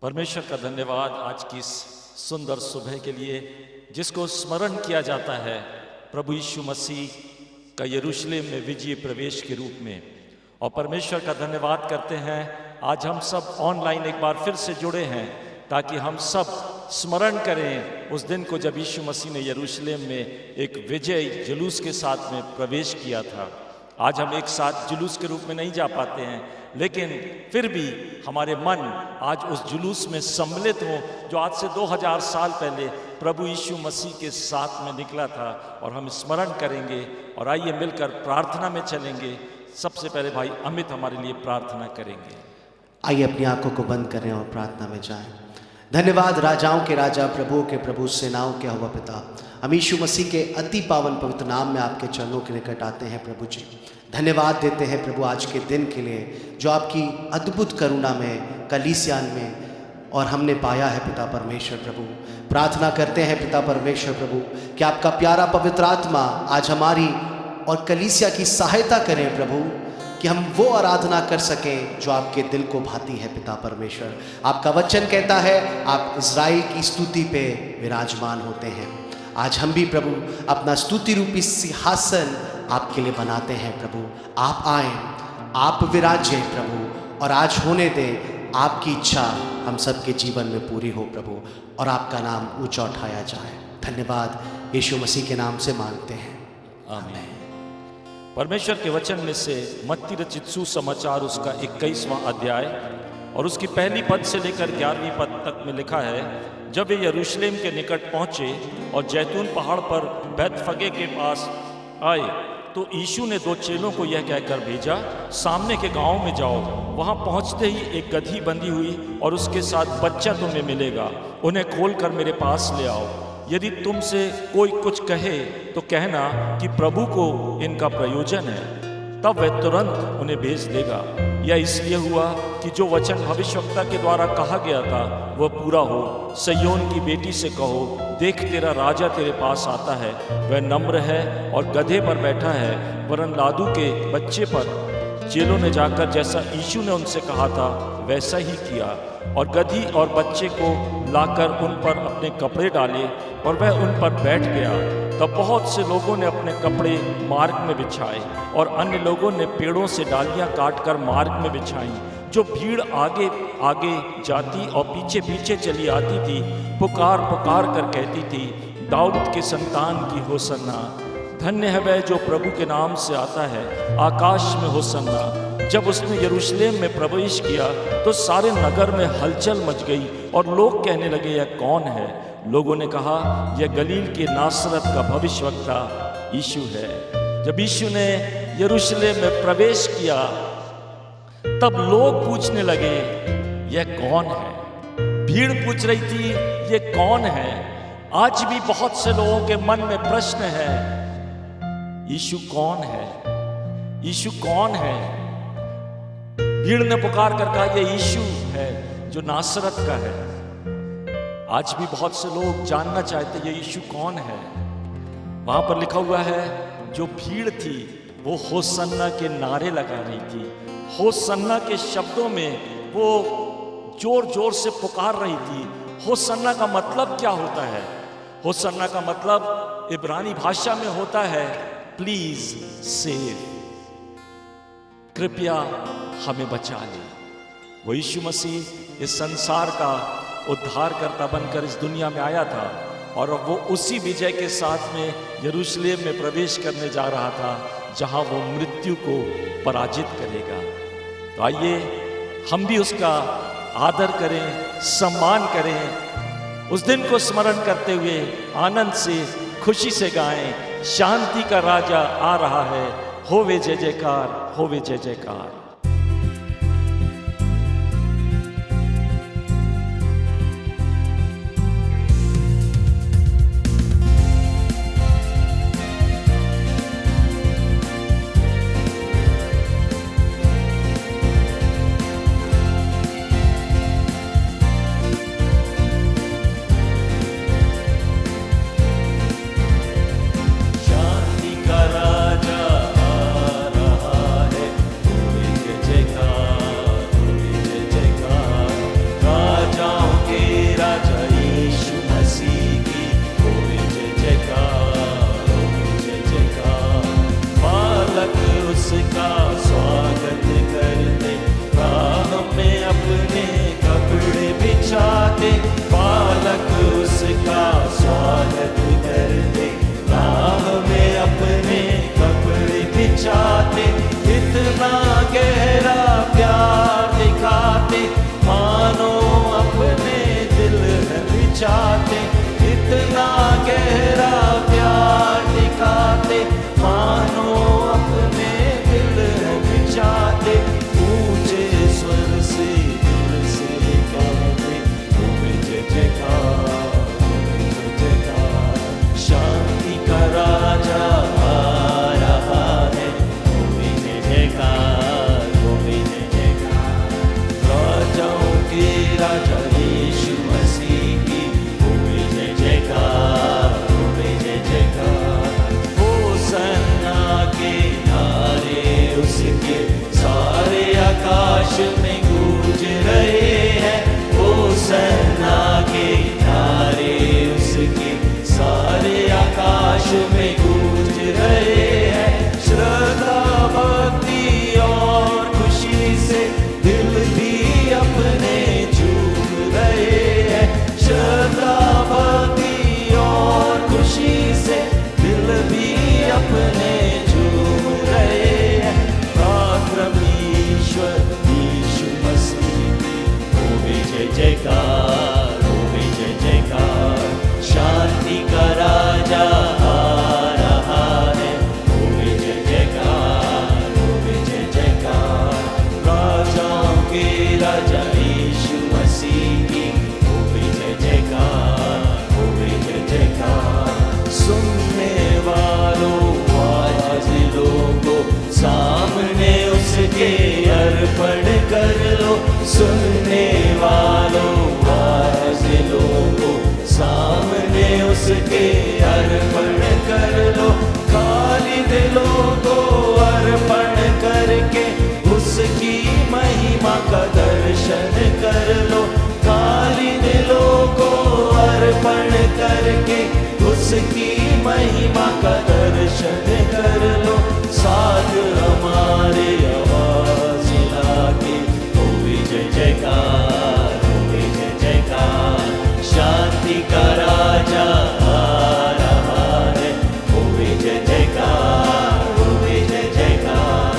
परमेश्वर का धन्यवाद आज की इस सुंदर सुबह के लिए, जिसको स्मरण किया जाता है प्रभु यीशु मसीह का यरूशलेम में विजय प्रवेश के रूप में। और परमेश्वर का धन्यवाद करते हैं, आज हम सब ऑनलाइन एक बार फिर से जुड़े हैं ताकि हम सब स्मरण करें उस दिन को जब यीशु मसीह ने यरूशलेम में एक विजय जुलूस के साथ में प्रवेश किया था। आज हम एक साथ जुलूस के रूप में नहीं जा पाते हैं, लेकिन फिर भी हमारे मन आज उस जुलूस में सम्मिलित हों जो आज से 2000 साल पहले प्रभु यीशु मसीह के साथ में निकला था। और हम स्मरण करेंगे और आइए मिलकर प्रार्थना में चलेंगे। सबसे पहले भाई अमित हमारे लिए प्रार्थना करेंगे। आइए अपनी आंखों को बंद करें और प्रार्थना में जाएं। धन्यवाद राजाओं के राजा, प्रभुओं के प्रभु, सेनाओं के यहोवा पिता, हम यीशु मसीह के अति पावन पवित्र नाम में आपके चरणों के निकट आते हैं। प्रभु जी धन्यवाद देते हैं प्रभु आज के दिन के लिए जो आपकी अद्भुत करुणा में कलीसिया में और हमने पाया है। पिता परमेश्वर प्रभु प्रार्थना करते हैं पिता परमेश्वर प्रभु कि आपका प्यारा पवित्र आत्मा आज हमारी और कलीसिया की सहायता करें प्रभु, कि हम वो आराधना कर सकें जो आपके दिल को भाती है। पिता परमेश्वर आपका वचन कहता है आप इज़राइल की स्तुति पे विराजमान होते हैं। आज हम भी प्रभु अपना स्तुति रूपी सिंहासन आपके लिए बनाते हैं। प्रभु आप आए, आप विराजें प्रभु, और आज होने दें आपकी इच्छा हम सबके जीवन में पूरी हो प्रभु, और आपका नाम ऊंचा उठाया जाए। धन्यवाद यीशु मसीह के नाम से मांगते हैं, आमीन। परमेश्वर के वचन में से मत्ती रचित सुसमाचार उसका 21वां अध्याय और उसकी पहली पद से लेकर 11वीं पद तक में लिखा है, जब वे यरूशलेम के निकट पहुंचे और जैतून पहाड़ पर बैतफगे के पास आए तो यीशु ने 2 चेलों को यह कहकर भेजा, सामने के गांव में जाओ, वहां पहुंचते ही एक गदही बंधी हुई और उसके साथ बच्चा तुम्हें मिलेगा, उन्हें खोलकर मेरे पास ले आओ। यदि तुमसे कोई कुछ कहे तो कहना कि प्रभु को इनका प्रयोजन है, तब वह तुरंत उन्हें भेज देगा। यह इसलिए हुआ कि जो वचन भविष्यवक्ता के द्वारा कहा गया था वह पूरा हो, सिय्योन की बेटी से कहो, देख तेरा राजा तेरे पास आता है, वह नम्र है और गधे पर बैठा है, वरन लादू के बच्चे पर। चेलों ने जाकर जैसा यीशु ने उनसे कहा था वैसा ही किया, और गधी और बच्चे को लाकर उन पर अपने कपड़े डाले और वह उन पर बैठ गया। तब बहुत से लोगों ने अपने कपड़े मार्ग में बिछाए और अन्य लोगों ने पेड़ों से डालियां काटकर मार्ग में बिछाई। जो भीड़ आगे आगे जाती और पीछे पीछे चली आती थी, पुकार पुकार कर कहती थी, दाऊद के संतान की होसन्ना, धन्य है वह जो प्रभु के नाम से आता है, आकाश में होसन्ना। जब उसने यरूशलेम में प्रवेश किया तो सारे नगर में हलचल मच गई और लोग कहने लगे यह कौन है? लोगों ने कहा यह गलील के नासरत का भविष्यवक्ता यीशु है। जब यीशु ने यरूशलेम में प्रवेश किया तब लोग पूछने लगे यह कौन है? भीड़ पूछ रही थी ये कौन है? आज भी बहुत से लोगों के मन में प्रश्न है, यीशु कौन है? यीशु कौन है? भीड़ ने पुकार कर कहा यह यीशु है जो नासरत का है। आज भी बहुत से लोग जानना चाहते ये यीशु कौन है। वहां पर लिखा हुआ है जो भीड़ थी वो होसन्ना के नारे लगा रही थी। होसन्ना के शब्दों में वो जोर जोर से पुकार रही थी। होसन्ना का मतलब क्या होता है? होसन्ना का मतलब इब्रानी भाषा में होता है प्लीज सेव, कृपया हमें बचा ले। वो यीशु मसीह इस संसार का उद्धारकर्ता बनकर इस दुनिया में आया था और वो उसी विजय के साथ में यरूशलेम में प्रवेश करने जा रहा था जहां वो मृत्यु को पराजित करेगा। तो आइए हम भी उसका आदर करें, सम्मान करें, उस दिन को स्मरण करते हुए आनंद से खुशी से गाएं, शांति का राजा आ रहा है, होवे जय जयकार, होवे जय जयकार। शांति का राजा आ रहा है, जय जयकार, होवे जय जयकार, शांति का राजा आ रहा है, होवे जय जयकार, होवे जय जयकार, राजाओं के राजा यीशु मसीह की, होवे जय जयकार, होवे जय जयकार। सुनने वालों आज लोगों सामने उसके अर्पण कर लो, सुनने वालों आज लोगों सामने उसके अर्पण कर लो, खाली दिलों को अर्पण करके उसकी महिमा का दर्शन कर लो, खाली दिलों को अर्पण करके उसकी महिमा का दर्शन कर लो, साथ हमारे आवाज लाके होवे जय जयकार, होवे जय जयकार, शांति का राजा आ रहा है, होवे जय जयकार, होवे जय जयकार,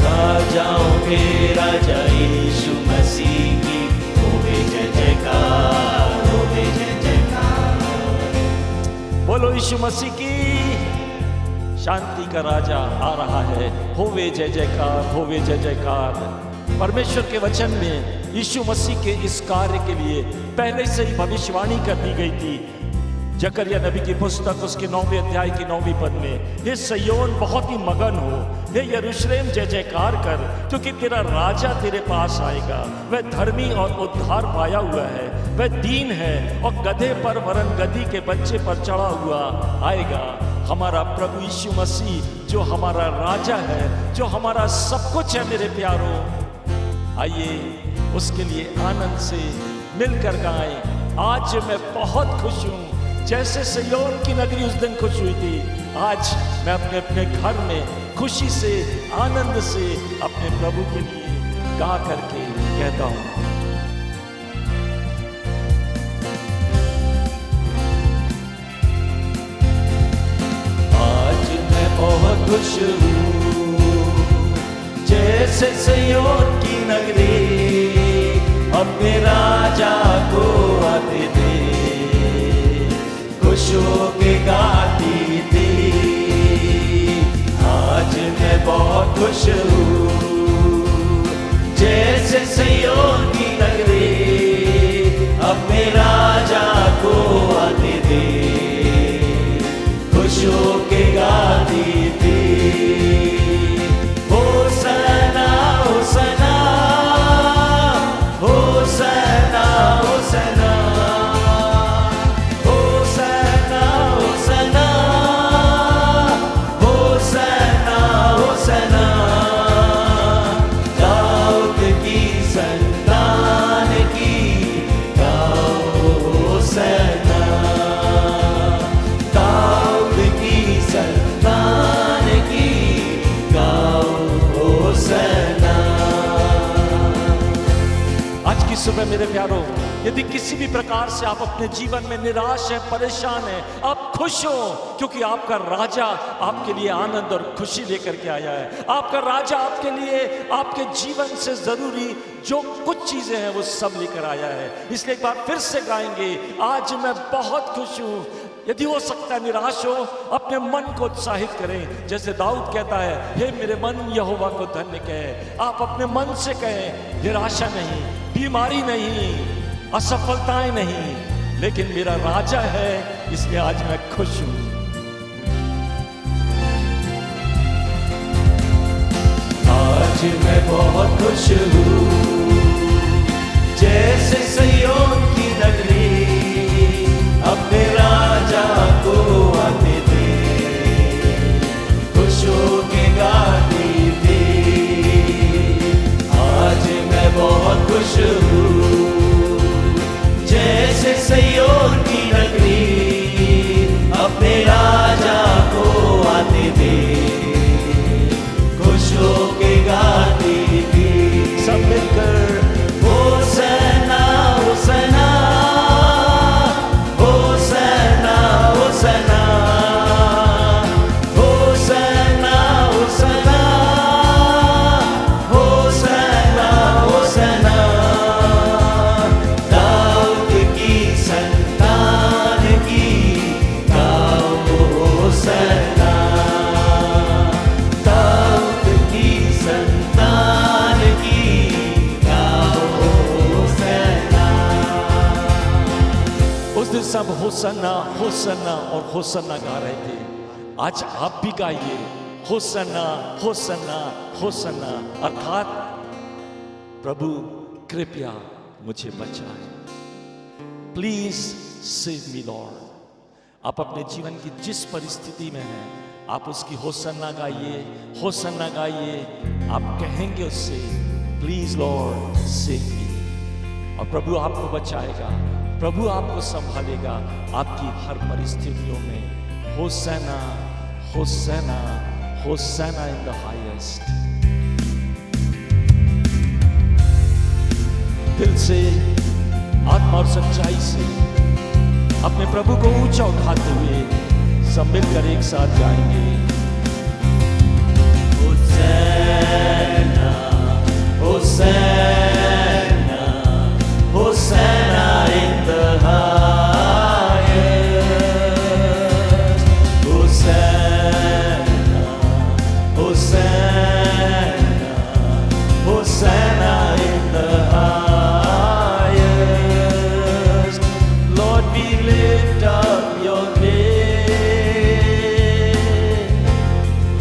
राजाओं के राजा यीशु मसीह की, होवे जय जयकार, होवे जय जयकार। बोलो यीशु मसीह की। शांति का राजा आ रहा है, होवे जय जयकार, होवे जय जयकार। परमेश्वर के वचन में यीशु मसीह के इस कार्य के लिए पहले से ही भविष्यवाणी कर दी गई थी। जकरिया नबी की पुस्तक उसके 9वें अध्याय की 9वीं पद में, हे सिय्योन बहुत ही मगन हो, हे यरूशलेम जय जयकार कर, क्योंकि तेरा राजा तेरे पास आएगा, वह धर्मी और उद्धार पाया हुआ है, वह दीन है और गधे पर वरन गधी के बच्चे पर चढ़ा हुआ आएगा। हमारा प्रभु यीशु मसीह जो हमारा राजा है, जो हमारा सब कुछ है मेरे प्यारों, आइए उसके लिए आनंद से मिलकर गाएं। आज मैं बहुत खुश हूँ, जैसे सिय्योन की नगरी उस दिन खुश हुई थी, आज मैं अपने अपने घर में खुशी से आनंद से अपने प्रभु के लिए गा करके कहता हूँ। बहुत खुश हूँ, जैसे सिय्योन की नगरी अपने राजा को आते दे, खुश होके गाती थी। आज मैं बहुत खुश हूँ, जैसे सिय्योन की नगरी अपने राजा को आते दे, खुश होके गाती थी। होसना होसना होसना होसना होसना होसना होसना होसना, दाऊद की संतान की गाओ होसना, संतान की गाओ होसना। आज की सुबह मेरे प्यारों, यदि किसी भी प्रकार से आप अपने जीवन में निराश हैं, परेशान हैं, आप खुश हो, क्योंकि आपका राजा आपके लिए आनंद और खुशी लेकर के आया है। आपका राजा आपके लिए, आपके जीवन से जरूरी जो कुछ चीजें हैं वो सब लेकर आया है। इसलिए एक बार फिर से गाएंगे, आज मैं बहुत खुश हूँ। यदि हो सकता है निराश हो, अपने मन को उत्साहित करें, जैसे दाऊद कहता है, हे मेरे मन यहोवा को धन्य कहे। आप अपने मन से कहें, निराशा नहीं, बीमारी नहीं, असफलताएं नहीं, लेकिन मेरा राजा है, इसलिए आज मैं खुश हूं। आज मैं बहुत खुश हूँ, जैसे सिय्योन की नगरी अपने राजा को आते थे, खुश होके गाती थी। आज मैं बहुत खुश हूँ, जैसे सिय्योन की नगरी अपने राजा को आते थे, खुश होके गाती थी। सब मिलकर होसना मुझे सब होसन्ना होसन्ना और होसन्ना गा रहे थे। आज आप भी गाइए होसन्ना होसन्ना होसन्ना, अर्थात प्रभु कृपया मुझे बचाए। Please save me Lord. आप अपने जीवन की जिस परिस्थिति में हैं, आप उसकी होसन्ना गाइए, होसन्ना गाइए। आप कहेंगे उससे, प्लीज लॉर्ड सेव मी, और प्रभु आपको बचाएगा, प्रभु आपको संभालेगा आपकी हर परिस्थितियों में। Hosanna Hosanna Hosanna in the highest. दिल से, आत्मा और सच्चाई से अपने प्रभु को ऊंचा उठाते हुए सब मिलकर एक साथ गाएंगे। Hosanna, Hosanna, Hosanna in the highest. Hosanna, Hosanna, Hosanna in the highest. Lord, we lift up your name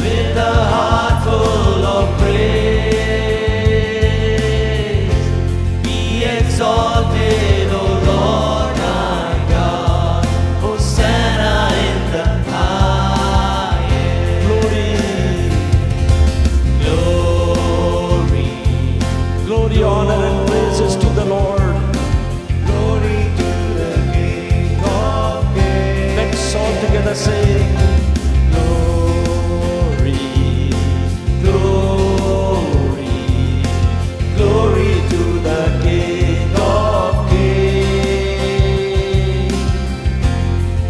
with a heart full of praise. Be exalted, O Lord our God. Hosanna in the highest. Glory, Glory, glory, honor and praises to the Lord. glory to the King of Kings. Let's all together sing. Glory, glory, glory to the King of Kings.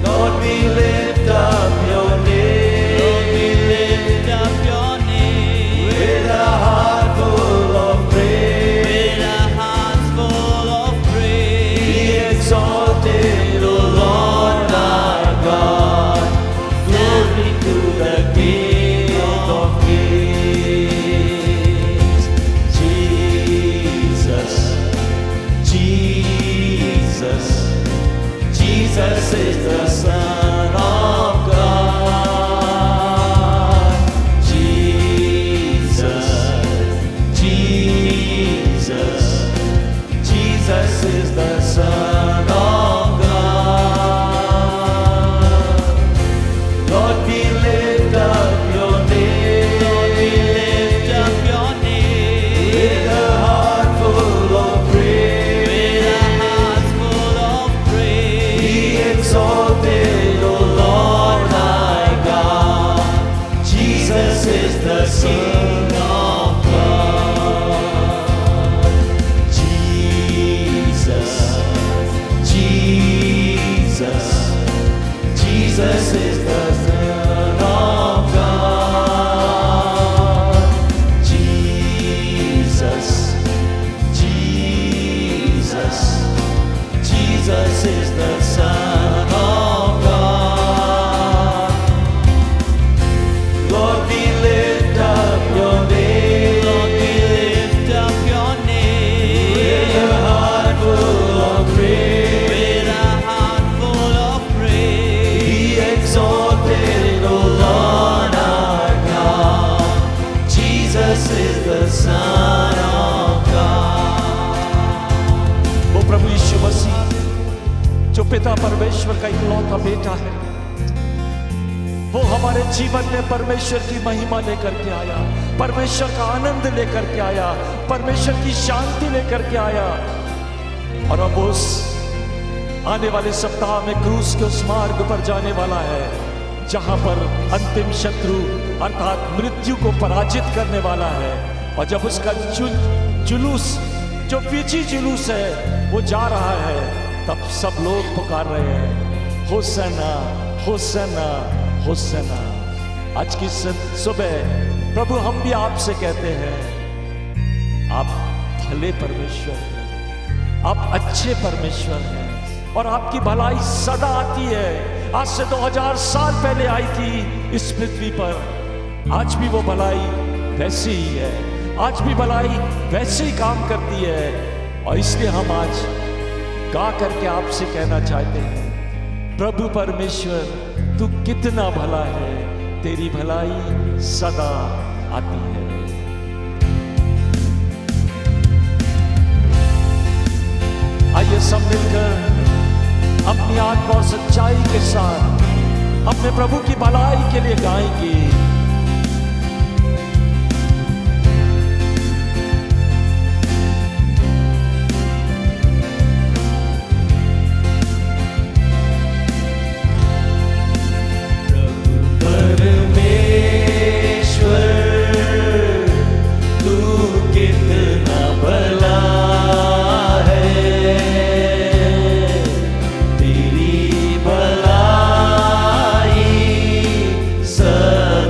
Lord, we lift up your name. Lord, we lift up your name with a heart full of praise. With a heart full of praise. Be exalted, O Lord our God. Glory to the King of Kings. Jesus, Jesus, Jesus is the Son of God. Jesus, Jesus, Jesus is the Son of God. Lord, we lift up your name. Lord, we lift up your name with a heart full of praise. With a heart full of praise. Be exalted, O Lord our God. Jesus is the King of God. Jesus, Jesus, Jesus is the Son of God. Jesus, Jesus, Jesus is the Son of God. Lord, we lift up your name. Lord, we lift up your name with a heart full of praise. With a heart full of praise. Be exalted, O Lord our God. Jesus is the Son of God. वो प्रभु यीशु मसीह जो पिता परमेश्वर का इकलौता बेटा है, वो हमारे जीवन में परमेश्वर की महिमा लेकर के आया, परमेश्वर का आनंद लेकर के आया, परमेश्वर की शांति लेकर के आया। और अब उस आने वाले सप्ताह में क्रूस के उस मार्ग पर जाने वाला है जहां पर अंतिम शत्रु अर्थात मृत्यु को पराजित करने वाला है। और जब उसका जुलूस, जो विजयी जुलूस है, वो जा रहा है, तब सब लोग पुकार रहे हैं, होसन्ना होसन्ना होसन्ना। आज की सुबह प्रभु हम भी आपसे कहते हैं, आप भले परमेश्वर हैं, आप अच्छे परमेश्वर हैं, और आपकी भलाई सदा आती है। आज से 2000 साल पहले आई थी इस पृथ्वी पर, आज भी वो भलाई वैसी ही है, आज भी भलाई वैसे ही काम करती है। और इसलिए हम आज गा करके आपसे कहना चाहते हैं, प्रभु परमेश्वर तू कितना भला है, तेरी भलाई सदा आती है। आइए सब मिलकर अपनी आत्मा और सच्चाई के साथ अपने प्रभु की भलाई के लिए गाएंगे। सदा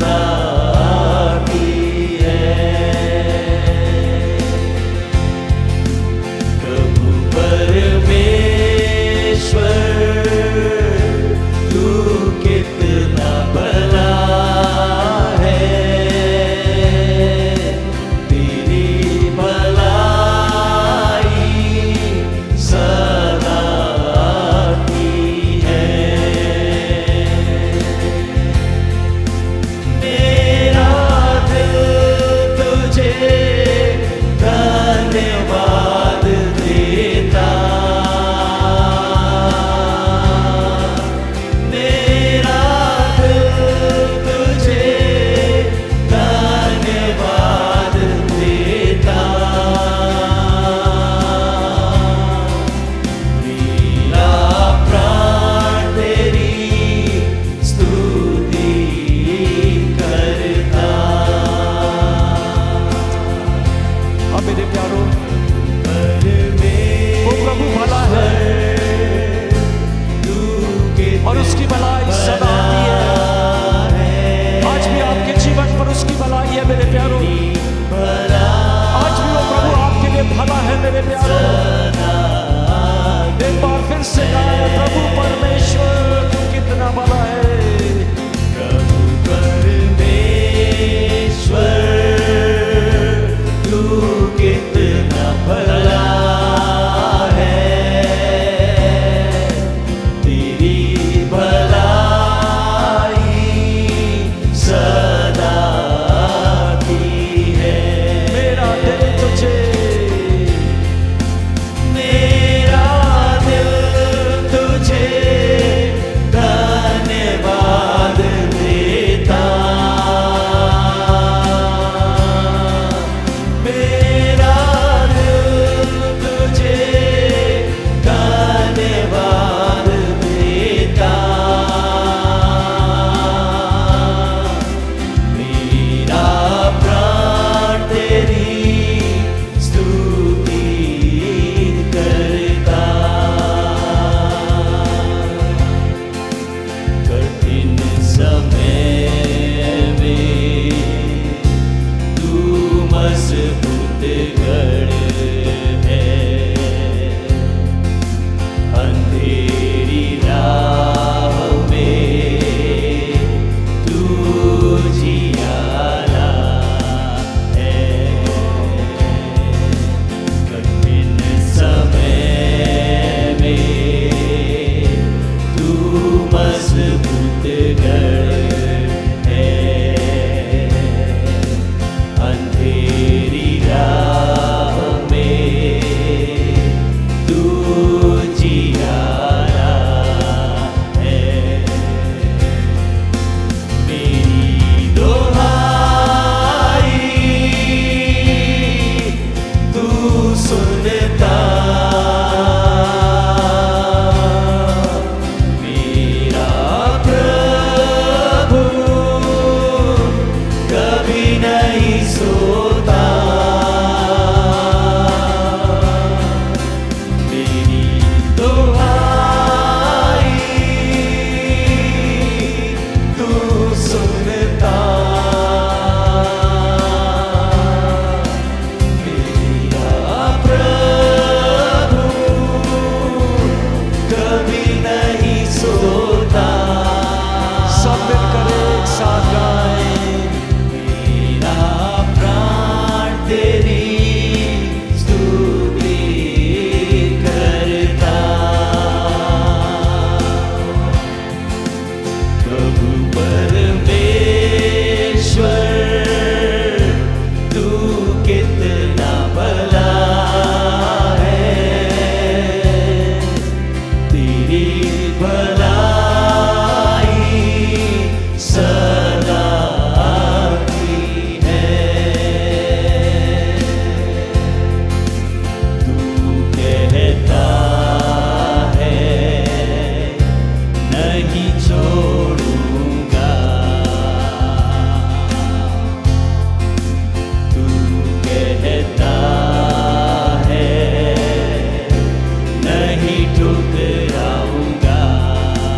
नहीं ठुकराऊंगा।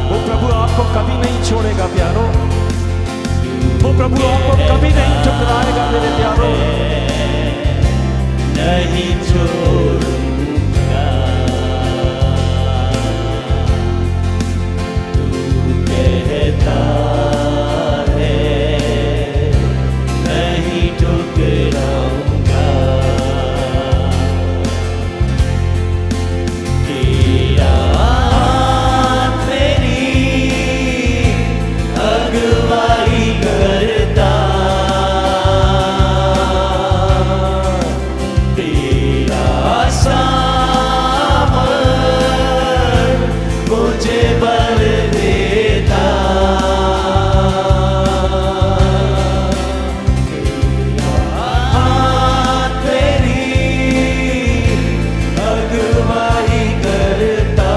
वो प्रभु आपको कभी नहीं छोड़ेगा प्यारो, वो प्रभु आपको कभी नहीं ठुकराएगा मेरे प्यारो। नहीं छोड़ूंगा। तू कहता है नहीं ठुकराऊंगा। तेरा हाथ मेरी अगुवाई करता। तेरा सामर्थ मुझे बल देता। तेरा हाथ मेरी अगुवाई करता।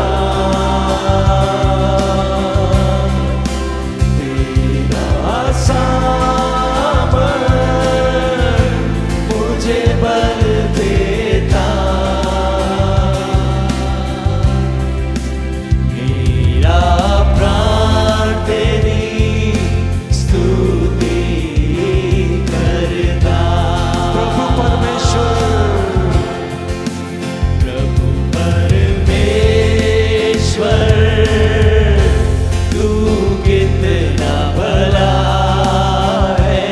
तेरा सामर्थ मुझे बल देता। मेरा प्राण तेरी स्तुति करता। प्रभु परमेश्वर, प्रभु परमेश्वर तू कितना भला है।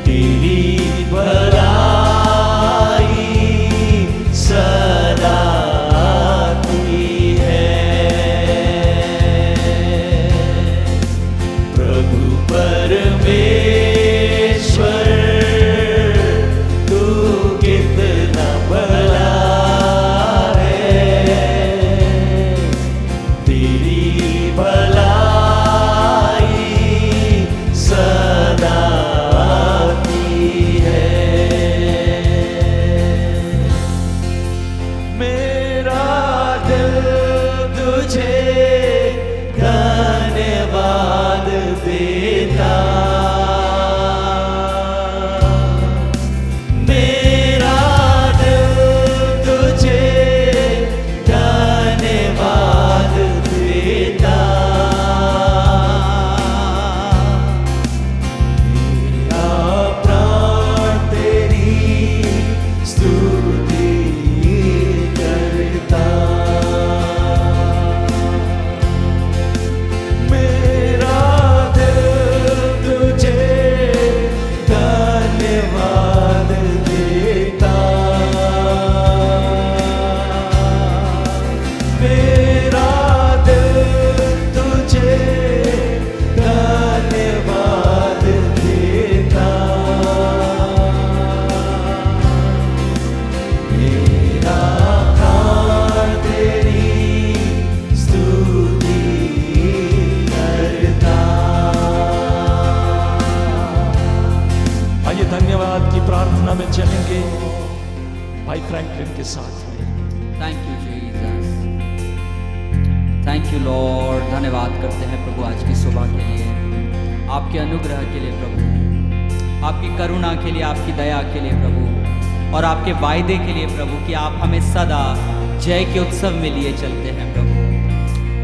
तेरी भलाई सदा आती है। प्रभु परमेश्वर तू कितना भला है। तेरी भलाई सदा आती है। मेरा दिल तुझे धन्यवाद देता। मेरा दिल तुझे धन्यवाद देता। मेरा प्राण तेरी स्तुति करता। मेरा दिल तुझे धन्यवाद देता। मेरा दिल तुझे धन्यवाद देता। मेरा प्राण तेरी स्तुति करता। आइए धन्यवाद की प्रार्थना में चलेंगे भाई फ्रैंकलिन के साथ में। Thank you Jesus, thank you Lord. धन्यवाद करते हैं प्रभु आज की सुबह के लिए, आपके अनुग्रह के लिए प्रभु, आपकी करुणा के लिए, आपकी दया के लिए प्रभु, और आपके वायदे के लिए प्रभु कि आप हमें सदा जय के उत्सव में लिए चलते हैं प्रभु।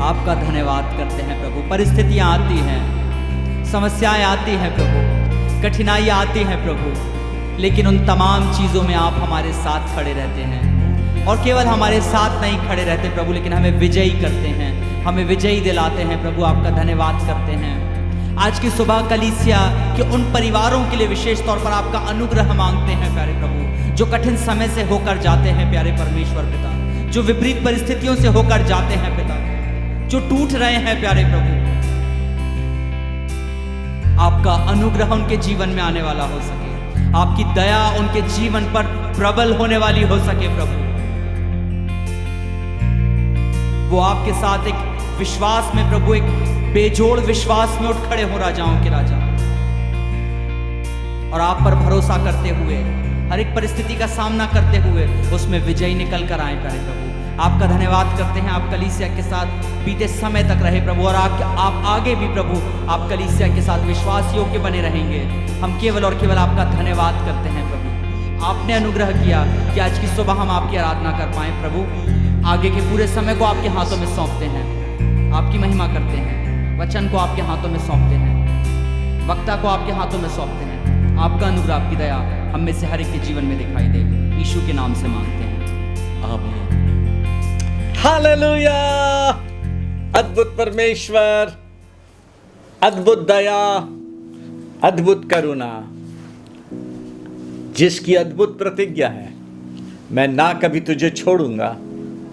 आपका धन्यवाद करते हैं प्रभु। परिस्थितियाँ आती हैं, समस्याएं आती हैं प्रभु, कठिनाइयाँ आती हैं प्रभु, लेकिन उन तमाम चीज़ों में आप हमारे साथ खड़े रहते हैं। और केवल हमारे साथ नहीं खड़े रहते प्रभु, लेकिन हमें विजयी करते हैं, हमें विजयी दिलाते हैं प्रभु। आपका धन्यवाद करते हैं। आज की सुबह कलीसिया के उन परिवारों के लिए विशेष तौर पर आपका अनुग्रह मांगते हैं प्यारे प्रभु, जो कठिन समय से होकर जाते हैं प्यारे परमेश्वर पिता, जो विपरीत परिस्थितियों से होकर जाते हैं पिता, जो टूट रहे हैं प्यारे प्रभु। आपका अनुग्रह उनके जीवन में आने वाला हो सके, आपकी दया उनके जीवन पर प्रबल होने वाली हो सके प्रभु। वो आपके साथ एक विश्वास में प्रभु, एक बेजोड़ विश्वास में उठ खड़े हो राजाओं के राजा, और आप पर भरोसा करते हुए, हर एक परिस्थिति का सामना करते हुए उसमें विजयी निकल कर आए प्यारे प्रभु। आपका धन्यवाद करते हैं। आप कलीसिया के साथ बीते समय तक रहे प्रभु, और आप आगे भी प्रभु आप कलीसिया के साथ विश्वास योग्य बने रहेंगे। हम केवल और केवल आपका धन्यवाद करते हैं प्रभु। आपने अनुग्रह किया कि आज की सुबह हम आपकी आराधना कर पाएं। प्रभु, आगे के पूरे समय को आपके हाथों में सौंपते हैं, आपकी महिमा करते हैं, वचन को आपके हाथों में सौंपते हैं, वक्ता को आपके हाथों में सौंपते हैं। आपका अनुग्रह, आपकी दया हम में से हर एक के जीवन में दिखाई दे। यीशु के नाम से मांगते हैं, आमीन। हालेलुया। अद्भुत परमेश्वर, अद्भुत दया, अद्भुत करुणा, जिसकी अद्भुत प्रतिज्ञा है, मैं ना कभी तुझे छोड़ूंगा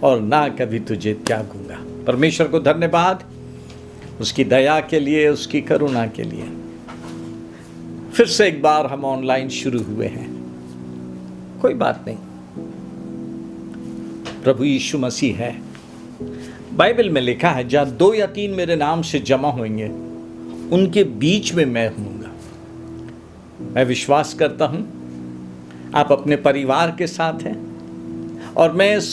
और ना कभी तुझे त्यागूंगा। परमेश्वर को धन्यवाद उसकी दया के लिए, उसकी करुणा के लिए। फिर से एक बार हम ऑनलाइन शुरू हुए हैं, कोई बात नहीं, प्रभु यीशु मसीह है। बाइबल में लिखा है, जहां 2 या 3 मेरे नाम से जमा होंगे उनके बीच में मैं हूँगा। मैं विश्वास करता हूँ आप अपने परिवार के साथ हैं और मैं इस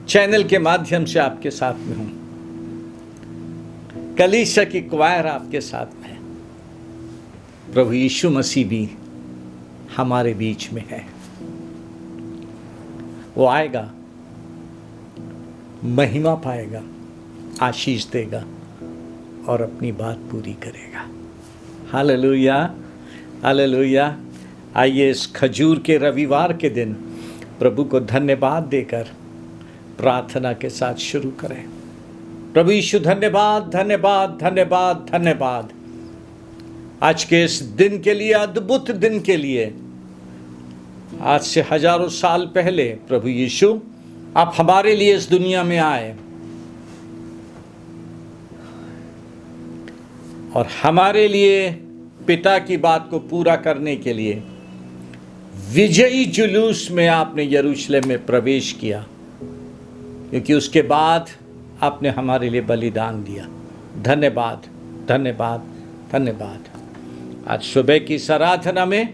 चैनल के माध्यम से आपके साथ में हूँ। कलीसिया की क्वायर आपके साथ में है। प्रभु यीशु मसीह भी हमारे बीच में है। वो आएगा, महिमा पाएगा, आशीष देगा और अपनी बात पूरी करेगा। Hallelujah, hallelujah. आइए इस खजूर के रविवार के दिन प्रभु को धन्यवाद देकर प्रार्थना के साथ शुरू करें। प्रभु यीशु, धन्यवाद, धन्यवाद, धन्यवाद, धन्यवाद आज के इस दिन के लिए, अद्भुत दिन के लिए। आज से हजारों साल पहले प्रभु यीशु आप हमारे लिए इस दुनिया में आए और हमारे लिए पिता की बात को पूरा करने के लिए विजयी जुलूस में आपने यरूशलेम में प्रवेश किया, क्योंकि उसके बाद आपने हमारे लिए बलिदान दिया। धन्यवाद, धन्यवाद, धन्यवाद। आज सुबह की इस आराधना में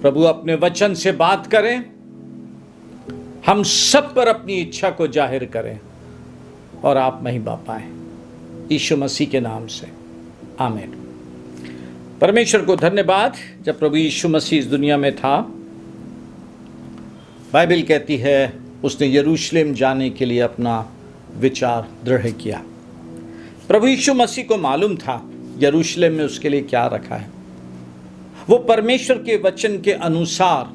प्रभु अपने वचन से बात करें, हम सब पर अपनी इच्छा को जाहिर करें और आप महिमा पाएं। यीशु मसीह के नाम से आमीन। परमेश्वर को धन्यवाद। जब प्रभु यीशु मसीह इस दुनिया में था, बाइबल कहती है उसने यरूशलेम जाने के लिए अपना विचार दृढ़ किया। प्रभु यीशु मसीह को मालूम था यरूशलेम में उसके लिए क्या रखा है। वो परमेश्वर के वचन के अनुसार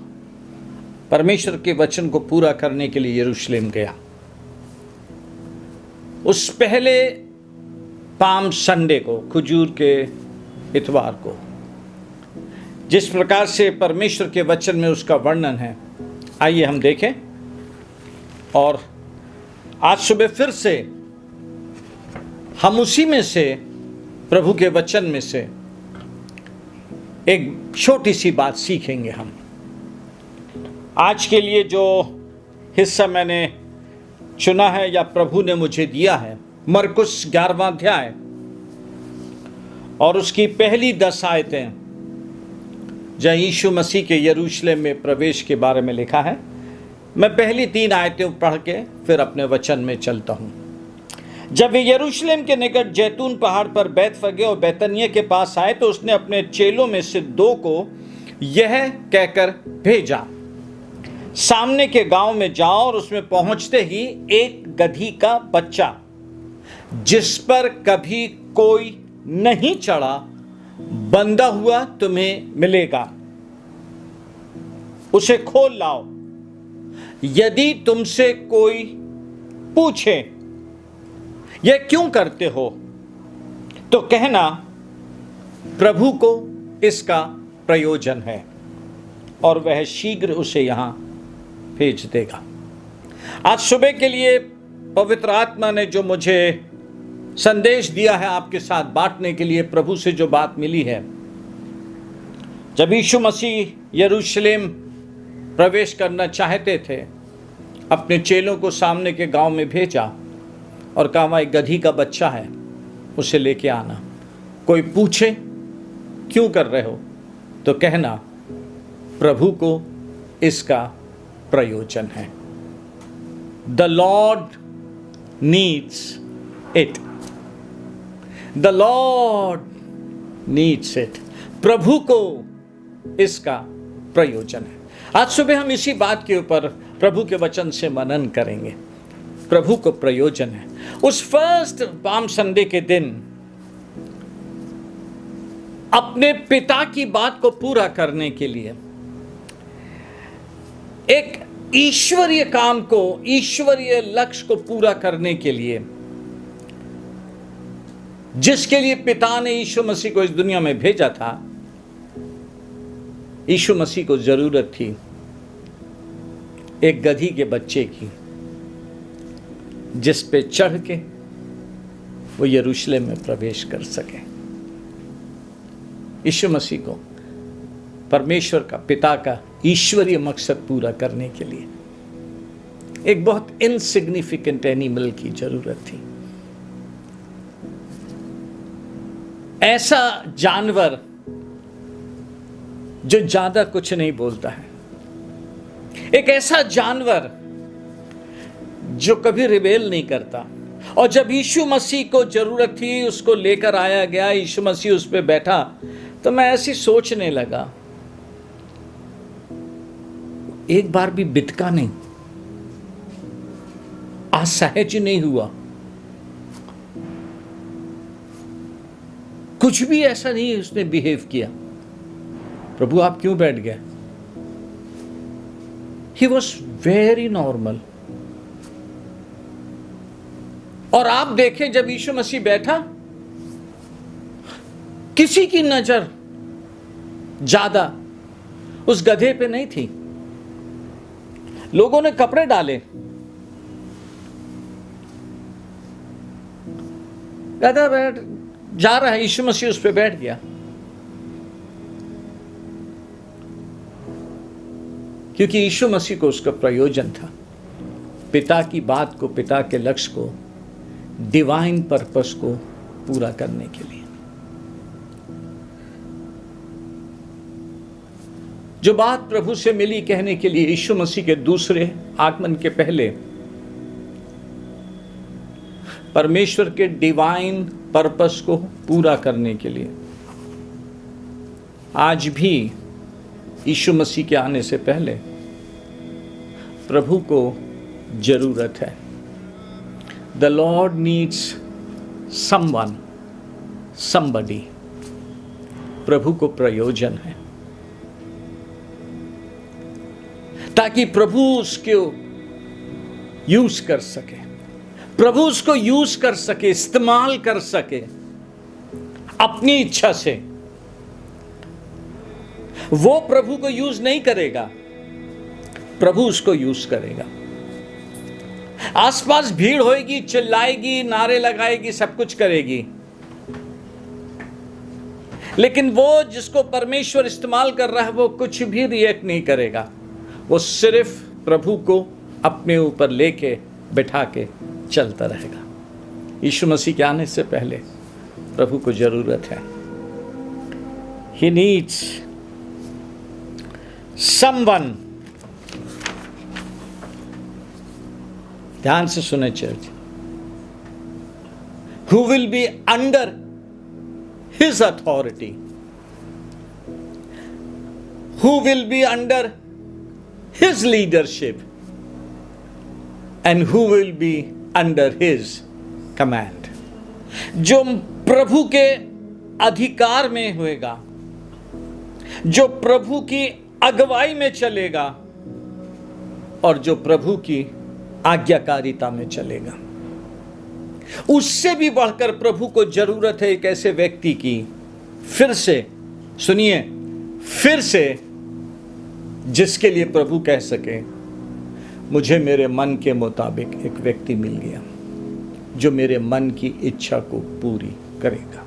परमेश्वर के वचन को पूरा करने के लिए यरूशलेम गया। उस पहले पाम संडे को, खजूर के इतवार को, जिस प्रकार से परमेश्वर के वचन में उसका वर्णन है, आइए हम देखें। और आज सुबह फिर से हम उसी में से, प्रभु के वचन में से एक छोटी सी बात सीखेंगे। हम आज के लिए जो हिस्सा मैंने चुना है या प्रभु ने मुझे दिया है, मरकुस 11वां अध्याय और उसकी पहली 10 आयतें, जहाँ यीशु मसीह के यरूशलेम में प्रवेश के बारे में लिखा है। मैं पहली 3 आयतें पढ़ के फिर अपने वचन में चलता हूँ। जब वे यरूशलेम के निकट जैतून पहाड़ पर बैतफगे और बैतनिया के पास आए तो उसने अपने चेलों में से 2 को यह कहकर भेजा, सामने के गांव में जाओ और उसमें पहुंचते ही एक गधी का बच्चा जिस पर कभी कोई नहीं चढ़ा बंधा हुआ तुम्हें मिलेगा, उसे खोल लाओ। यदि तुमसे कोई पूछे यह क्यों करते हो तो कहना, प्रभु को इसका प्रयोजन है और वह शीघ्र उसे यहां भेज देगा। आज सुबह के लिए पवित्र आत्मा ने जो मुझे संदेश दिया है आपके साथ बांटने के लिए, प्रभु से जो बात मिली है, जब यीशु मसीह यरूशलेम प्रवेश करना चाहते थे, अपने चेलों को सामने के गांव में भेजा और कहा वहाँ एक गधी का बच्चा है, उसे लेके आना। कोई पूछे क्यों कर रहे हो तो कहना, प्रभु को इसका प्रयोजन है। The lord needs it, the lord needs it. प्रभु को इसका प्रयोजन है। आज सुबह हम इसी बात के ऊपर प्रभु के वचन से मनन करेंगे। प्रभु को प्रयोजन है। उस फर्स्ट पाम संडे के दिन अपने पिता की बात को पूरा करने के लिए, एक ईश्वरीय काम को, ईश्वरीय लक्ष्य को पूरा करने के लिए, जिसके लिए पिता ने यीशु मसीह को इस दुनिया में भेजा था, यीशु मसीह को जरूरत थी एक गधी के बच्चे की, जिस पे चढ़ के वो यरूशलेम में प्रवेश कर सके। यीशु मसीह को परमेश्वर का, पिता का ईश्वरीय मकसद पूरा करने के लिए एक बहुत इनसिग्निफिकेंट एनिमल की जरूरत थी। ऐसा जानवर जो ज्यादा कुछ नहीं बोलता है, एक ऐसा जानवर जो कभी रिबेल नहीं करता। और जब यीशु मसीह को जरूरत थी, उसको लेकर आया गया, यीशु मसीह उस पे बैठा, तो मैं ऐसी सोचने लगा, एक बार भी बितका नहीं, असहज नहीं हुआ, कुछ भी ऐसा नहीं उसने बिहेव किया। प्रभु आप क्यों बैठ गए? He was very normal. और आप देखें, जब यीशु मसीह बैठा, किसी की नजर ज्यादा उस गधे पे नहीं थी। लोगों ने कपड़े डाले, गधा बैठ जा रहा है, यीशु मसीह उस पे बैठ गया। क्योंकि यीशु मसीह को उसका प्रयोजन था, पिता की बात को, पिता के लक्ष्य को, डिवाइन पर्पस को पूरा करने के लिए। जो बात प्रभु से मिली कहने के लिए, यीशु मसीह के दूसरे आगमन के पहले परमेश्वर के डिवाइन पर्पस को पूरा करने के लिए, आज भी यीशु मसीह के आने से पहले प्रभु को जरूरत है। The Lord needs someone, somebody. प्रभु को प्रयोजन है, ताकि प्रभु उसको यूज कर सके, प्रभु उसको यूज कर सके, इस्तेमाल कर सके अपनी इच्छा से। वो प्रभु को यूज नहीं करेगा, प्रभु उसको यूज करेगा। आसपास भीड़ होएगी, चिल्लाएगी, नारे लगाएगी, सब कुछ करेगी, लेकिन वो जिसको परमेश्वर इस्तेमाल कर रहा है, वो कुछ भी रिएक्ट नहीं करेगा। वो सिर्फ प्रभु को अपने ऊपर लेके बैठा के चलता रहेगा। यीशु मसीह के आने से पहले प्रभु को जरूरत है। He needs someone. ध्यान से सुने church, who will be under his authority, who will be under his leadership, and who will be under his command. जो प्रभु के अधिकार में होएगा, जो प्रभु की अगुवाई में चलेगा, और जो प्रभु की आज्ञाकारिता में चलेगा। उससे भी बढ़कर प्रभु को जरूरत है एक ऐसे व्यक्ति की, फिर से सुनिए, फिर से, जिसके लिए प्रभु कह सके, मुझे मेरे मन के मुताबिक एक व्यक्ति मिल गया जो मेरे मन की इच्छा को पूरी करेगा।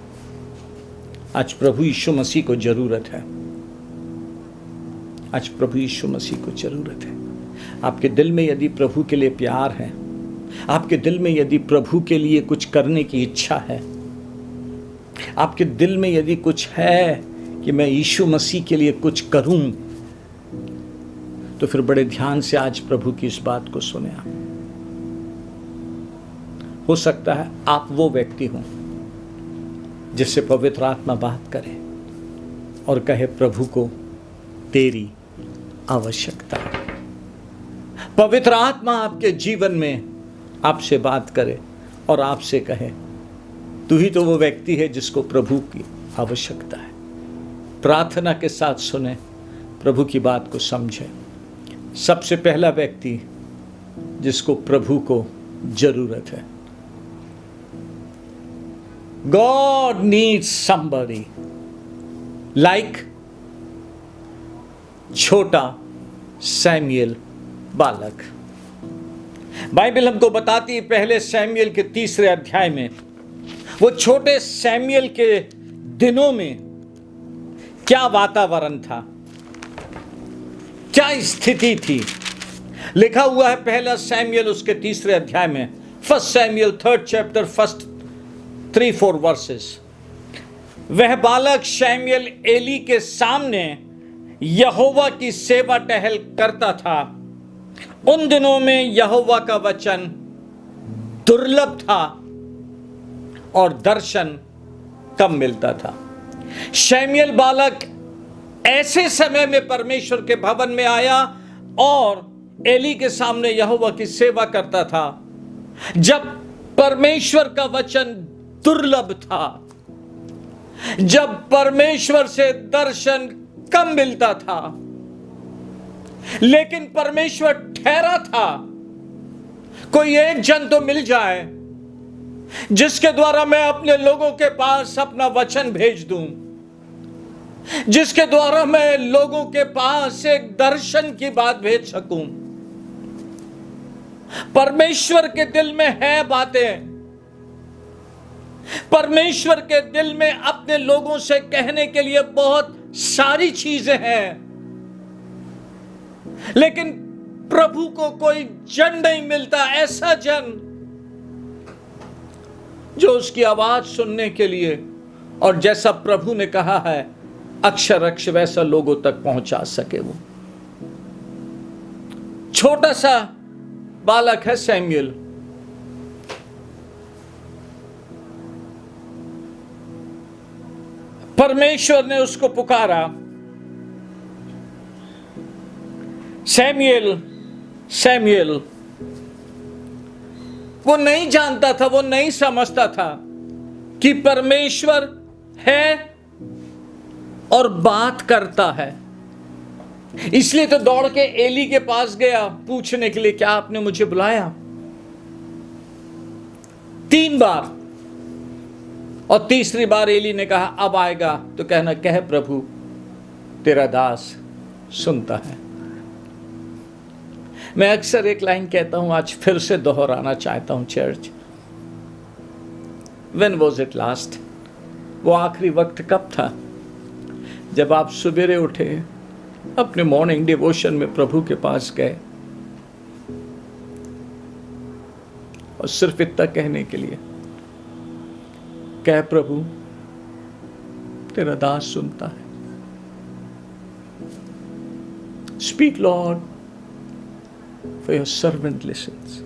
आज प्रभु यीशु मसीह को जरूरत है, आज प्रभु यीशु मसीह को जरूरत है। आपके दिल में यदि प्रभु के लिए प्यार है, आपके दिल में यदि प्रभु के लिए कुछ करने की इच्छा है, आपके दिल में यदि कुछ है कि मैं यीशु मसीह के लिए कुछ करूं, तो फिर बड़े ध्यान से आज प्रभु की इस बात को सुने। आप हो सकता है आप वो व्यक्ति हों जिससे पवित्र आत्मा बात करे और कहे, प्रभु को तेरी आवश्यकता है। पवित्र आत्मा आपके जीवन में आपसे बात करे और आपसे कहे, तू ही तो वो व्यक्ति है जिसको प्रभु की आवश्यकता है। प्रार्थना के साथ सुने, प्रभु की बात को समझे। सबसे पहला व्यक्ति जिसको प्रभु को जरूरत है, God needs somebody like छोटा सैमुएल बालक। बाइबल हमको बताती है पहले सैमुएल के 3 अध्याय में, वो छोटे सैमुएल के दिनों में क्या वातावरण था, क्या स्थिति थी। लिखा हुआ है पहला सैमुएल उसके 3 अध्याय में, 1 Samuel 3rd chapter 1st 3-4 versus. वह बालक सैमुएल एली के सामने यहोवा की सेवा टहल करता था। उन दिनों में यहोवा का वचन दुर्लभ था और दर्शन कम मिलता था। सैमुएल बालक ऐसे समय में परमेश्वर के भवन में आया और एली के सामने यहोवा की सेवा करता था, जब परमेश्वर का वचन दुर्लभ था, जब परमेश्वर से दर्शन कम मिलता था। लेकिन परमेश्वर ठहरा था कोई एक जन तो मिल जाए जिसके द्वारा मैं अपने लोगों के पास अपना वचन भेज दूं, जिसके द्वारा मैं लोगों के पास एक दर्शन की बात भेज सकूं। परमेश्वर के दिल में है बातें, परमेश्वर के दिल में अपने लोगों से कहने के लिए बहुत सारी चीजें हैं, लेकिन प्रभु को कोई जन नहीं मिलता, ऐसा जन जो उसकी आवाज सुनने के लिए, और जैसा प्रभु ने कहा है अक्षर अक्ष वैसा लोगों तक पहुंचा सके। वो छोटा सा बालक है सैमुएल। परमेश्वर ने उसको पुकारा, सैमुएल सैमुएल। वो नहीं जानता था, वो नहीं समझता था कि परमेश्वर है और बात करता है। इसलिए तो दौड़ के एली के पास गया पूछने के लिए, क्या आपने मुझे बुलाया? 3 बार, और तीसरी बार एली ने कहा अब आएगा तो कहना, कह प्रभु तेरा दास सुनता है। मैं अक्सर एक लाइन कहता हूं, आज फिर से दोहराना चाहता हूं church. When was it last? वो आखिरी वक्त कब था जब आप सवेरे उठे, अपने मॉर्निंग डिवोशन में प्रभु के पास गए और सिर्फ इतना कहने के लिए, कह प्रभु तेरा दास सुनता है। Speak Lord for your servant lessons.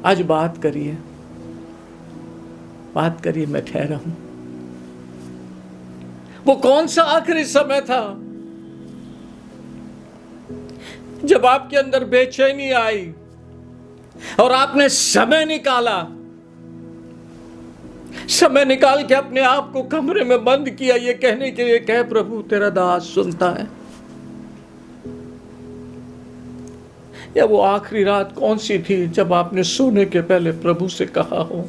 आज बात करिए, मैं ठहरा हूं। वो कौन सा आखिरी समय था जब आपके अंदर बेचैनी आई और आपने समय निकाल के अपने आप को कमरे में बंद किया, ये कहने के लिए, कह प्रभु तेरा दास सुनता है। या वो आखिरी रात कौन सी थी जब आपने सोने के पहले प्रभु से कहा हो,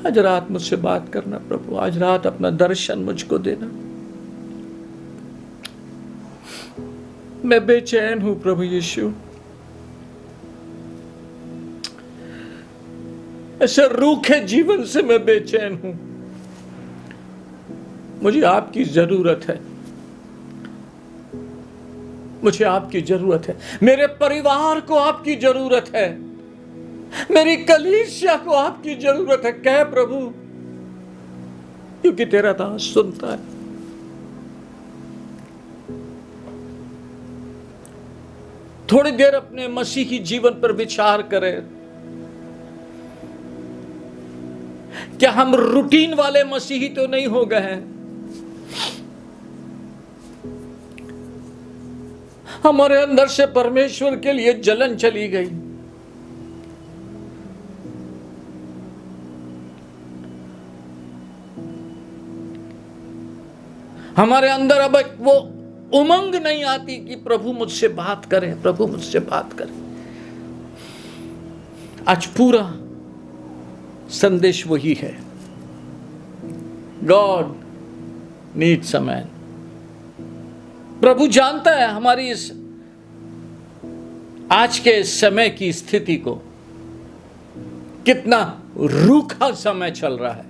आज रात मुझसे बात करना प्रभु, आज रात अपना दर्शन मुझको देना, मैं बेचैन हूं प्रभु यीशु। ऐसे रूखे जीवन से मैं बेचैन हूं, मुझे आपकी जरूरत है, मुझे आपकी जरूरत है, मेरे परिवार को आपकी जरूरत है, मेरी कलीसिया को आपकी जरूरत है। कह प्रभु, क्योंकि तेरा दास सुनता है। थोड़ी देर अपने मसीही जीवन पर विचार करें। क्या हम रूटीन वाले मसीही तो नहीं हो गए हैं? हमारे अंदर से परमेश्वर के लिए जलन चली गई। हमारे अंदर अब वो उमंग नहीं आती कि प्रभु मुझसे बात करे, प्रभु मुझसे बात करे। आज पूरा संदेश वही है, गॉड नीड्स अ मैन। प्रभु जानता है हमारी इस आज के समय की स्थिति को, कितना रूखा समय चल रहा है।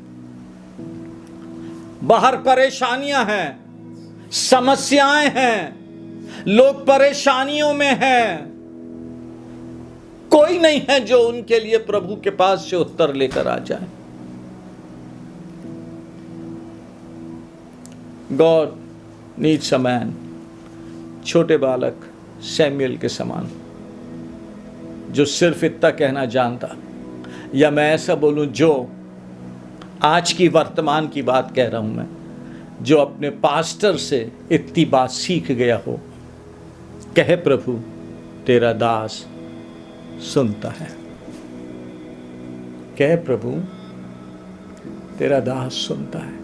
बाहर परेशानियां हैं, समस्याएं हैं, लोग परेशानियों में हैं। कोई नहीं है जो उनके लिए प्रभु के पास से उत्तर लेकर आ जाए। God needs a man. छोटे बालक सैमुएल के समान, जो सिर्फ इतना कहना जानता, या मैं ऐसा बोलूं जो आज की वर्तमान की बात कह रहा हूं मैं, जो अपने पास्टर से इतनी बात सीख गया हो, कहे प्रभु तेरा दास सुनता है। कहे प्रभु तेरा दास सुनता है।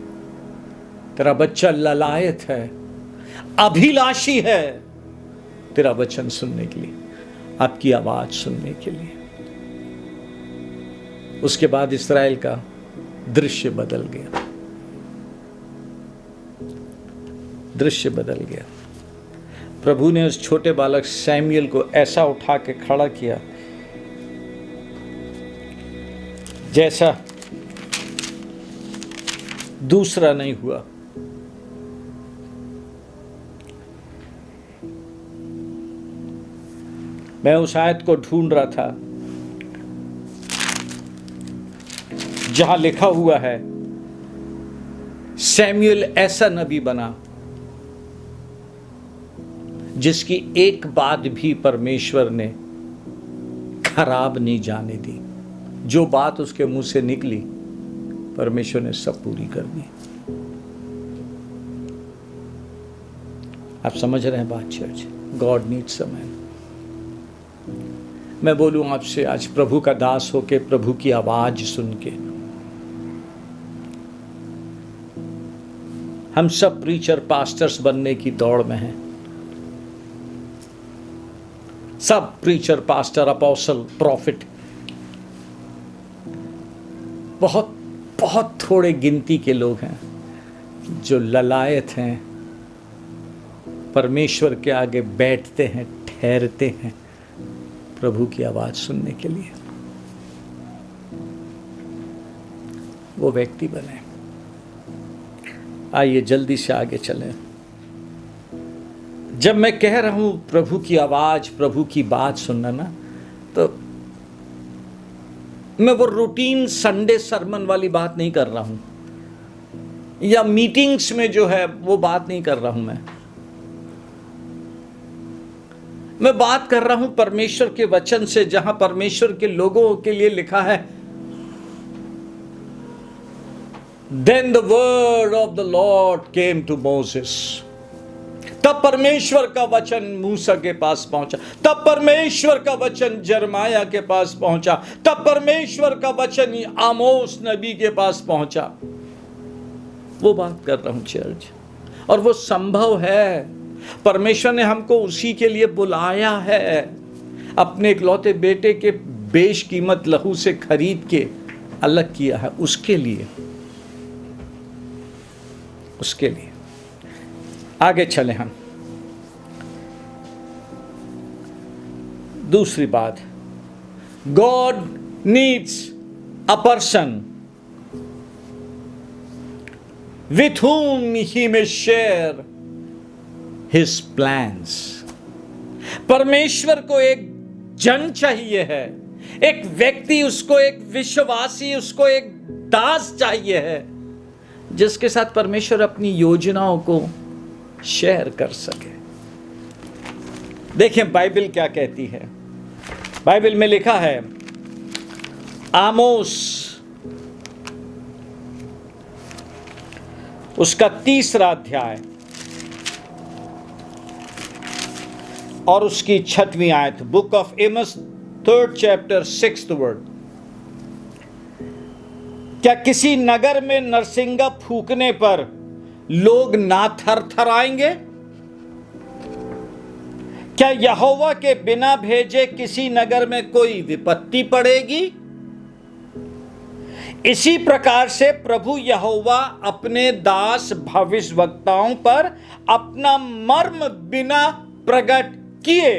तेरा बच्चा ललायत है, अभिलाषी है तेरा वचन सुनने के लिए, आपकी आवाज सुनने के लिए। उसके बाद इस्राएल का दृश्य बदल गया, दृश्य बदल गया। प्रभु ने उस छोटे बालक सैमुएल को ऐसा उठा के खड़ा किया जैसा दूसरा नहीं हुआ। मैं उस आयत को ढूंढ रहा था जहां लिखा हुआ है सैमुएल ऐसा नबी बना जिसकी एक बात भी परमेश्वर ने खराब नहीं जाने दी। जो बात उसके मुंह से निकली परमेश्वर ने सब पूरी कर दी। आप समझ रहे हैं बात church? God needs a man. मैं बोलूं आपसे आज प्रभु का दास होके, प्रभु की आवाज सुन के, हम सब प्रीचर पास्टर्स बनने की दौड़ में हैं। सब प्रीचर, पास्टर, अपोस्टल, प्रॉफिट, बहुत बहुत थोड़े गिनती के लोग हैं जो ललायत हैं, परमेश्वर के आगे बैठते हैं, ठहरते हैं प्रभु की आवाज सुनने के लिए। वो व्यक्ति बने। आइए जल्दी से आगे चलें। जब मैं कह रहा हूं प्रभु की आवाज, प्रभु की बात सुनना ना, तो मैं वो रूटीन संडे सरमन वाली बात नहीं कर रहा हूं, या मीटिंग्स में जो है वो बात नहीं कर रहा हूं। मैं बात कर रहा हूं परमेश्वर के वचन से, जहां परमेश्वर के लोगों के लिए लिखा है, Then the word of the Lord came to Moses. तब परमेश्वर का वचन मूसा के पास पहुंचा, तब परमेश्वर का वचन जरमाया के पास पहुंचा, तब परमेश्वर का वचन आमोस नबी के पास पहुंचा। वो बात कर रहा हूं चर्च, और वो संभव है। परमेश्वर ने हमको उसी के लिए बुलाया है, अपने इकलौते बेटे के बेशकीमत लहू से खरीद के अलग किया है, उसके लिए, उसके लिए। आगे चले हम। दूसरी बात, God needs a person with whom he may share his plans। परमेश्वर को एक जन चाहिए है, एक व्यक्ति, उसको एक विश्वासी, उसको एक दास चाहिए है, जिसके साथ परमेश्वर अपनी योजनाओं को शेयर कर सके। देखिए बाइबल क्या कहती है। बाइबल में लिखा है, आमोस उसका 3 अध्याय और उसकी 6वीं आयत, book of Amos 3rd chapter 6th word। क्या किसी नगर में नरसिंगा फूकने पर लोग ना थरथराएंगे? क्या यहोवा के बिना भेजे किसी नगर में कोई विपत्ति पड़ेगी? इसी प्रकार से प्रभु यहोवा अपने दास भविष्यवक्ताओं पर अपना मर्म बिना प्रकट किए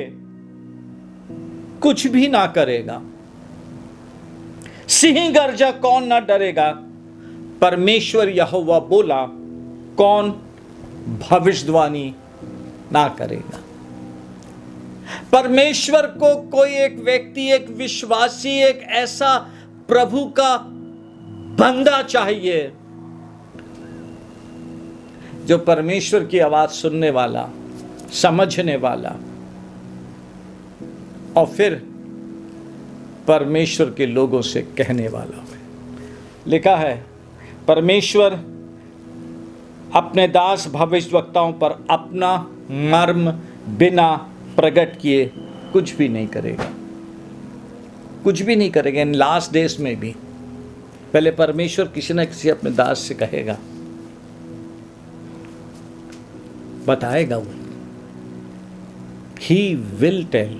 कुछ भी ना करेगा। सिंह गर्जा कौन ना डरेगा? परमेश्वर यहोवा बोला, कौन भविष्यवाणी ना करेगा? परमेश्वर को कोई एक व्यक्ति, एक विश्वासी, एक ऐसा प्रभु का बंदा चाहिए जो परमेश्वर की आवाज सुनने वाला, समझने वाला और फिर परमेश्वर के लोगों से कहने वाला है। लिखा है, परमेश्वर अपने दास भविष्यवक्ताओं पर अपना मर्म बिना प्रकट किए कुछ भी नहीं करेगा। कुछ भी नहीं करेगा। इन लास्ट डेज में भी पहले परमेश्वर किसी न किसी अपने दास से कहेगा, बताएगा वो। He will tell।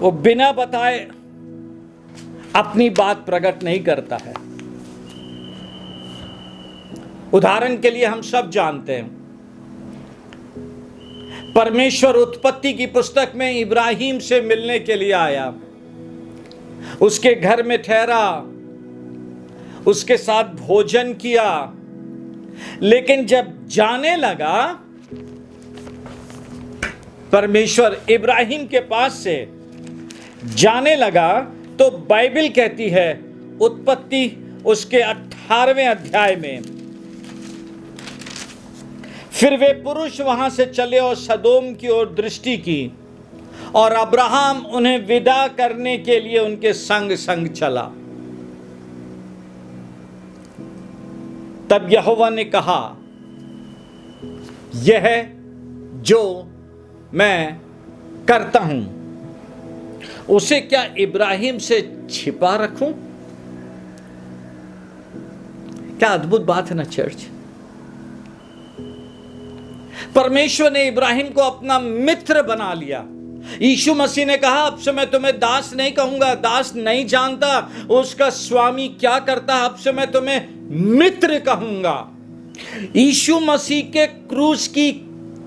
वो बिना बताए अपनी बात प्रकट नहीं करता है। उदाहरण के लिए हम सब जानते हैं, परमेश्वर उत्पत्ति की पुस्तक में इब्राहिम से मिलने के लिए आया, उसके घर में ठहरा, उसके साथ भोजन किया, लेकिन जब जाने लगा, परमेश्वर इब्राहिम के पास से जाने लगा, तो बाइबल कहती है उत्पत्ति उसके 18वें अध्याय में, फिर वे पुरुष वहां से चले और सदोम की ओर दृष्टि की, और अब्राहम उन्हें विदा करने के लिए उनके संग संग चला। तब यहोवा ने कहा, यह जो मैं करता हूं उसे क्या इब्राहिम से छिपा रखूं? क्या अद्भुत बात है ना चर्च। परमेश्वर ने इब्राहिम को अपना मित्र बना लिया। यीशु मसीह ने कहा, अब से मैं तुम्हें दास नहीं कहूंगा, दास नहीं जानता उसका स्वामी क्या करता है, अब से मैं तुम्हें मित्र कहूंगा। यीशु मसीह के क्रूस की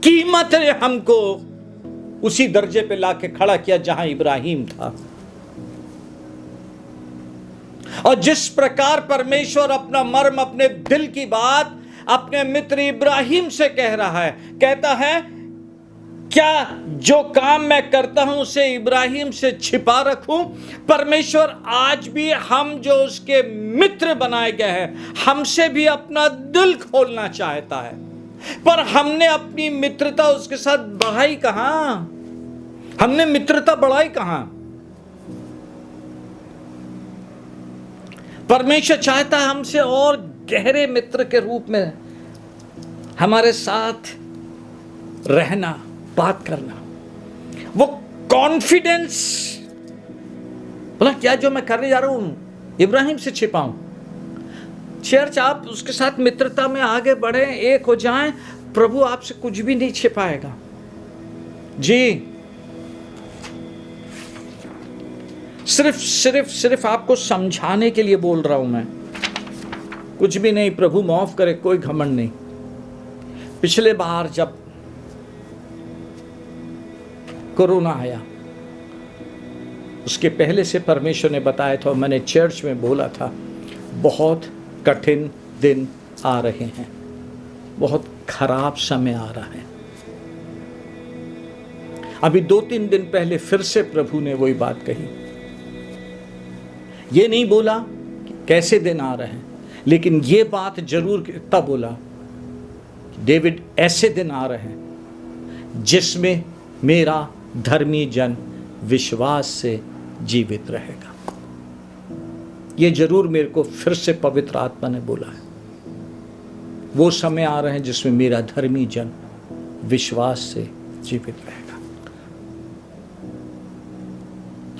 कीमत ने हमको उसी दर्जे पे लाके खड़ा किया जहां इब्राहिम था। और जिस प्रकार परमेश्वर अपना मर्म, अपने दिल की बात अपने मित्र इब्राहिम से कह रहा है, कहता है, क्या जो काम मैं करता हूं उसे इब्राहिम से छिपा रखूं? परमेश्वर आज भी हम जो उसके मित्र बनाए गए हैं, हमसे भी अपना दिल खोलना चाहता है, पर हमने अपनी मित्रता उसके साथ बढ़ाई कहां? हमने मित्रता बढ़ाई कहां? परमेश्वर चाहता है हमसे और गहरे मित्र के रूप में हमारे साथ रहना, बात करना, वो कॉन्फिडेंस। बोला, क्या जो मैं करने जा रहा हूं इब्राहिम से छिपाऊं? चर्च, आप उसके साथ मित्रता में आगे बढ़े, एक हो जाएं, प्रभु आपसे कुछ भी नहीं छिपाएगा। जी, सिर्फ आपको समझाने के लिए बोल रहा हूं मैं, कुछ भी नहीं। प्रभु माफ करे, कोई घमंड नहीं। पिछले बार जब कोरोना आया, उसके पहले से परमेश्वर ने बताया था, मैंने चर्च में बोला था, बहुत कठिन दिन आ रहे हैं, बहुत खराब समय आ रहा है। अभी 2-3 दिन पहले फिर से प्रभु ने वही बात कही। ये नहीं बोला कि कैसे दिन आ रहे हैं, लेकिन ये बात जरूर इतना बोला, डेविड, ऐसे दिन आ रहे हैं जिसमें मेरा धर्मी जन विश्वास से जीवित रहेगा। ये जरूर मेरे को फिर से पवित्र आत्मा ने बोला है। वो समय आ रहे हैं जिसमें मेरा धर्मी जन विश्वास से जीवित रहेगा।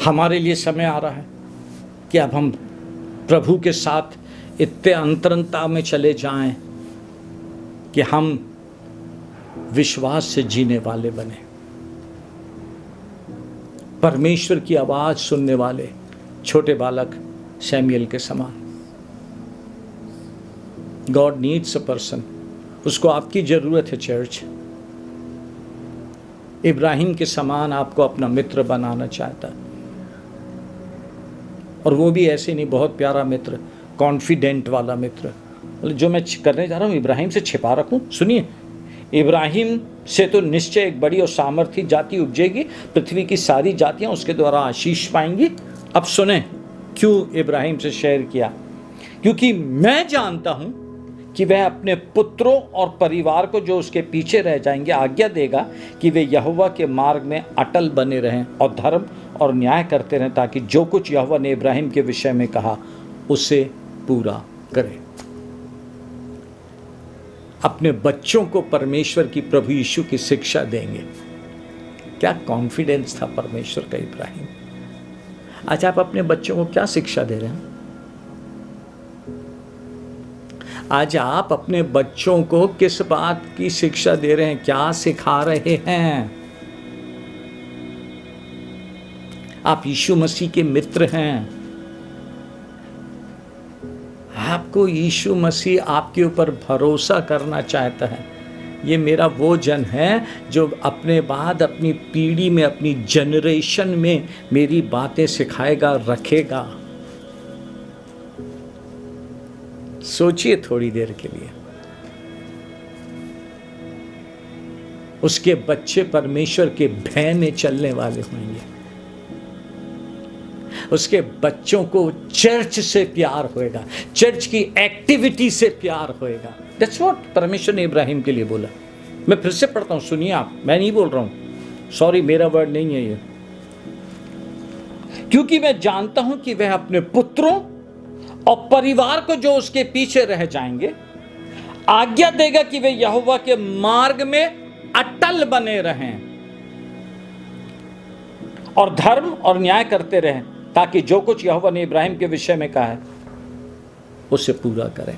हमारे लिए समय आ रहा है कि अब हम प्रभु के साथ इतने अंतरंगता में चले जाएं कि हम विश्वास से जीने वाले बने, परमेश्वर की आवाज सुनने वाले छोटे बालक सैमुएल के समान। गॉड नीड्स अ पर्सन, उसको आपकी जरूरत है चर्च। इब्राहिम के समान आपको अपना मित्र बनाना चाहता, और वो भी ऐसे नहीं, बहुत प्यारा मित्र, कॉन्फिडेंट वाला मित्र। जो मैं करने जा रहा हूँ इब्राहिम से छिपा रखूँ? सुनिए, इब्राहिम से तो निश्चय एक बड़ी और सामर्थी जाति उपजेगी, पृथ्वी की सारी जातियां उसके द्वारा आशीष पाएंगी। अब सुने क्यों इब्राहिम से शेयर किया, क्योंकि मैं जानता हूं कि वह अपने पुत्रों और परिवार को जो उसके पीछे रह जाएंगे आज्ञा देगा कि वे यहोवा के मार्ग में अटल बने रहें और धर्म और न्याय करते रहें, ताकि जो कुछ यहोवा ने इब्राहिम के विषय में कहा उसे पूरा करें। अपने बच्चों को परमेश्वर की, प्रभु यीशु की शिक्षा देंगे। क्या कॉन्फिडेंस था परमेश्वर का इब्राहिम। आज आप अपने बच्चों को क्या शिक्षा दे रहे हैं? आज आप अपने बच्चों को किस बात की शिक्षा दे रहे हैं, क्या सिखा रहे हैं? आप यीशु मसीह के मित्र हैं। आपको यीशु मसीह आपके ऊपर भरोसा करना चाहता है। ये मेरा वो जन है जो अपने बाद अपनी पीढ़ी में, अपनी जनरेशन में मेरी बातें सिखाएगा, रखेगा। सोचिए थोड़ी देर के लिए, उसके बच्चे परमेश्वर के भय में चलने वाले होंगे। उसके बच्चों को चर्च से प्यार होएगा, चर्च की एक्टिविटी से प्यार होएगा। दैट्स व्हाट परमेश्वर ने इब्राहिम के लिए बोला। मैं फिर से पढ़ता हूं, सुनिए आप, मैं नहीं बोल रहा हूं, सॉरी मेरा वर्ड नहीं है ये। क्योंकि मैं जानता हूं कि वह अपने पुत्रों और परिवार को जो उसके पीछे रह जाएंगे आज्ञा देगा कि वे यहोवा के मार्ग में अटल बने रहें और धर्म और न्याय करते रहें, ताकि जो कुछ यहोवा ने इब्राहिम के विषय में कहा है उसे पूरा करें।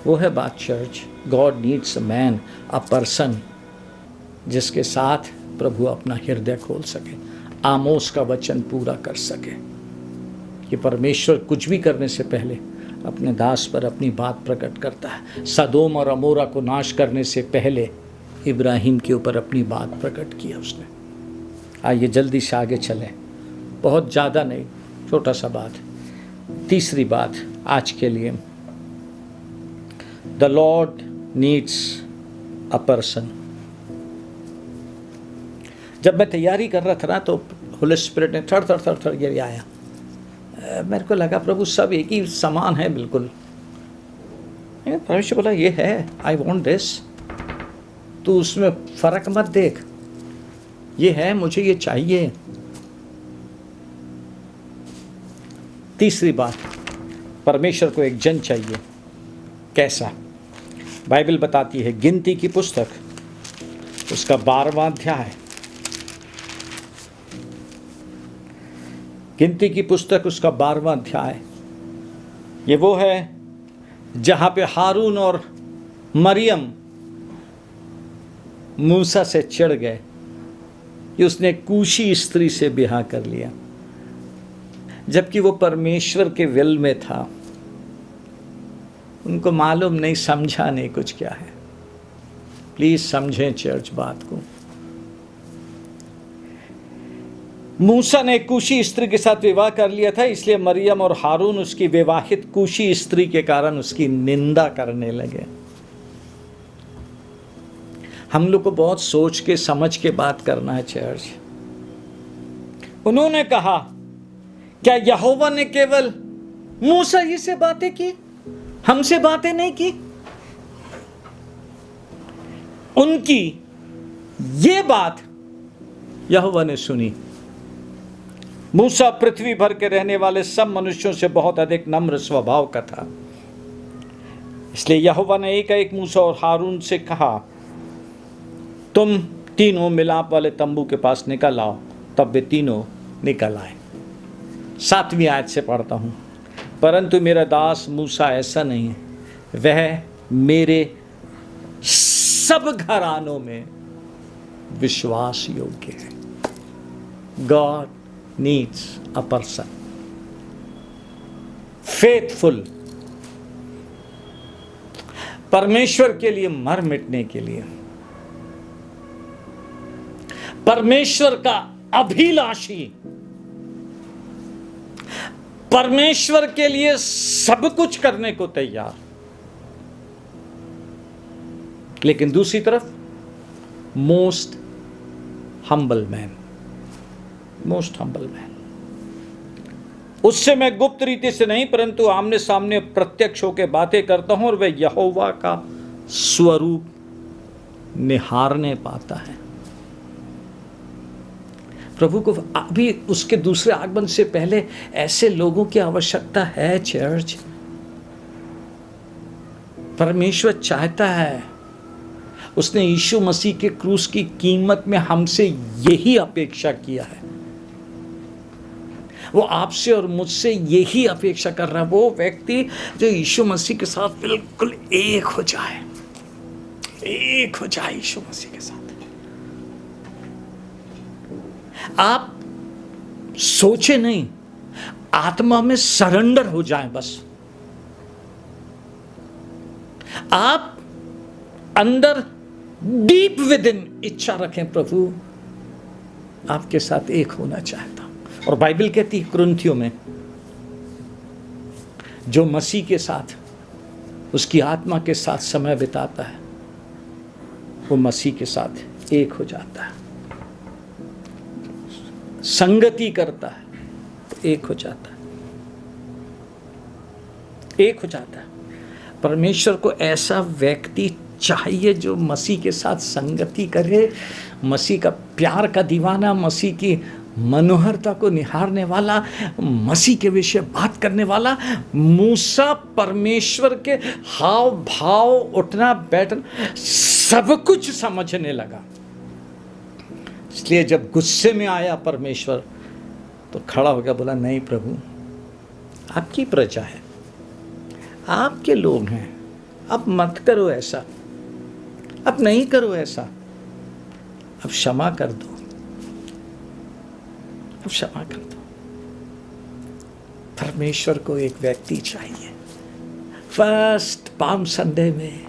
वो है बात church. God needs a man, a person, जिसके साथ प्रभु अपना हृदय खोल सके, आमोस का वचन पूरा कर सके कि परमेश्वर कुछ भी करने से पहले अपने दास पर अपनी बात प्रकट करता है। सदोम और अमोरा को नाश करने से पहले इब्राहिम के ऊपर अपनी बात प्रकट किया उसने। आइए जल्दी से आगे चलें, बहुत ज़्यादा नहीं, छोटा सा बात। तीसरी बात आज के लिए, the lord needs a person. जब मैं तैयारी कर रहा था ना, तो होली स्पिरिट ने थर थर थर थर गिर आया। मेरे को लगा प्रभु सब एक ही समान है बिल्कुल। परमेश्वर बोला ये है, आई वॉन्ट दिस, तू उसमें फर्क मत देख, ये है, मुझे ये चाहिए। तीसरी बात, परमेश्वर को एक जन चाहिए। कैसा? बाइबल बताती है, गिनती की पुस्तक उसका 12वां अध्याय, गिनती की पुस्तक उसका 12वां अध्याय, ये वो है जहां पे हारून और मरियम मूसा से चिढ़ गए कि उसने कूशी स्त्री से ब्याह कर लिया, जबकि वो परमेश्वर के विल में था। उनको मालूम नहीं, समझा नहीं कुछ क्या है। प्लीज समझें चर्च बात को। मूसा ने कूशी स्त्री के साथ विवाह कर लिया था, इसलिए मरियम और हारून उसकी विवाहित कूशी स्त्री के कारण उसकी निंदा करने लगे। हम लोग को बहुत सोच के समझ के बात करना है चर्च। उन्होंने कहा, क्या यहोवा ने केवल मूसा ही से बातें की, हमसे बातें नहीं की? उनकी ये बात यहोवा ने सुनी। मूसा पृथ्वी भर के रहने वाले सब मनुष्यों से बहुत अधिक नम्र स्वभाव का था। इसलिए यहोवा ने एक मूसा और हारून से कहा, तुम तीनों मिलाप वाले तंबू के पास निकल आओ। तब वे तीनों निकल आए। 7वीं आयत से पढ़ता हूँ, परंतु मेरा दास मूसा ऐसा नहीं है, वह मेरे सब घरानों में विश्वास योग्य है। God needs a person faithful। परमेश्वर के लिए मर मिटने के लिए, परमेश्वर का अभिलाषी, परमेश्वर के लिए सब कुछ करने को तैयार, लेकिन दूसरी तरफ most humble man, most humble man. उससे मैं गुप्त रीति से नहीं परंतु आमने सामने प्रत्यक्ष होकर बातें करता हूं, और वह यहोवा का स्वरूप निहारने पाता है। प्रभु को अभी उसके दूसरे आगमन से पहले ऐसे लोगों की आवश्यकता है। चर्च, परमेश्वर चाहता है, उसने यीशु मसीह के क्रूस की कीमत में हमसे यही अपेक्षा किया है। वो आपसे और मुझसे यही अपेक्षा कर रहा है, वो व्यक्ति जो यीशु मसीह के साथ बिल्कुल एक हो जाए, एक हो जाए यीशु मसीह के साथ। आप सोचे नहीं, आत्मा में सरेंडर हो जाएं बस। आप अंदर डीप विद इन इच्छा रखें, प्रभु आपके साथ एक होना चाहता। और बाइबल कहती है कुरिन्थियों में, जो मसीह के साथ, उसकी आत्मा के साथ समय बिताता है, वो मसीह के साथ एक हो जाता है, संगति करता है तो एक हो जाता है, एक हो जाता है। परमेश्वर को ऐसा व्यक्ति चाहिए जो मसीह के साथ संगति करे, मसीह का प्यार का दीवाना, मसीह की मनोहरता को निहारने वाला, मसीह के विषय बात करने वाला। मूसा परमेश्वर के हाव भाव, उठना बैठना सब कुछ समझने लगा। इसलिए जब गुस्से में आया परमेश्वर तो खड़ा हो गया, बोला नहीं प्रभु, आपकी प्रजा है, आपके लोग हैं, अब मत करो ऐसा, अब नहीं करो ऐसा, अब क्षमा कर दो, अब क्षमा कर दो। परमेश्वर को एक व्यक्ति चाहिए। फर्स्ट पाम संडे में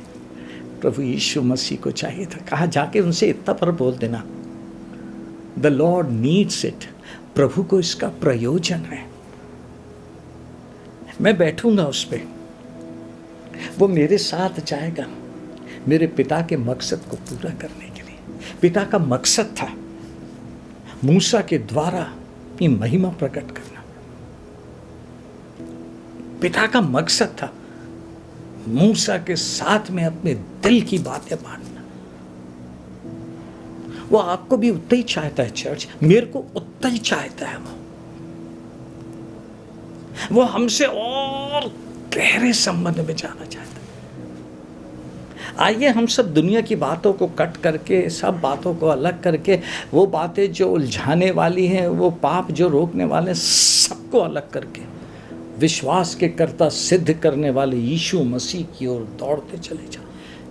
प्रभु यीशु मसीह को चाहिए था। कहा जाके उनसे इतना पर बोल देना, द लॉर्ड नीड्स इट। प्रभु को इसका प्रयोजन है। मैं बैठूंगा उस पे, वो मेरे साथ जाएगा मेरे पिता के मकसद को पूरा करने के लिए। पिता का मकसद था मूसा के द्वारा अपनी महिमा प्रकट करना। पिता का मकसद था मूसा के साथ में अपने दिल की बातें बांटना। वो आपको भी उतना ही चाहता है चर्च, मेरे को उतना ही चाहता है। वो हमसे और गहरे संबंध में जाना चाहता है। आइए हम सब दुनिया की बातों को कट करके, सब बातों को अलग करके, वो बातें जो उलझाने वाली हैं, वो पाप जो रोकने वाले हैं, सबको अलग करके विश्वास के कर्ता सिद्ध करने वाले यीशु मसीह की ओर दौड़ते चले जाओ।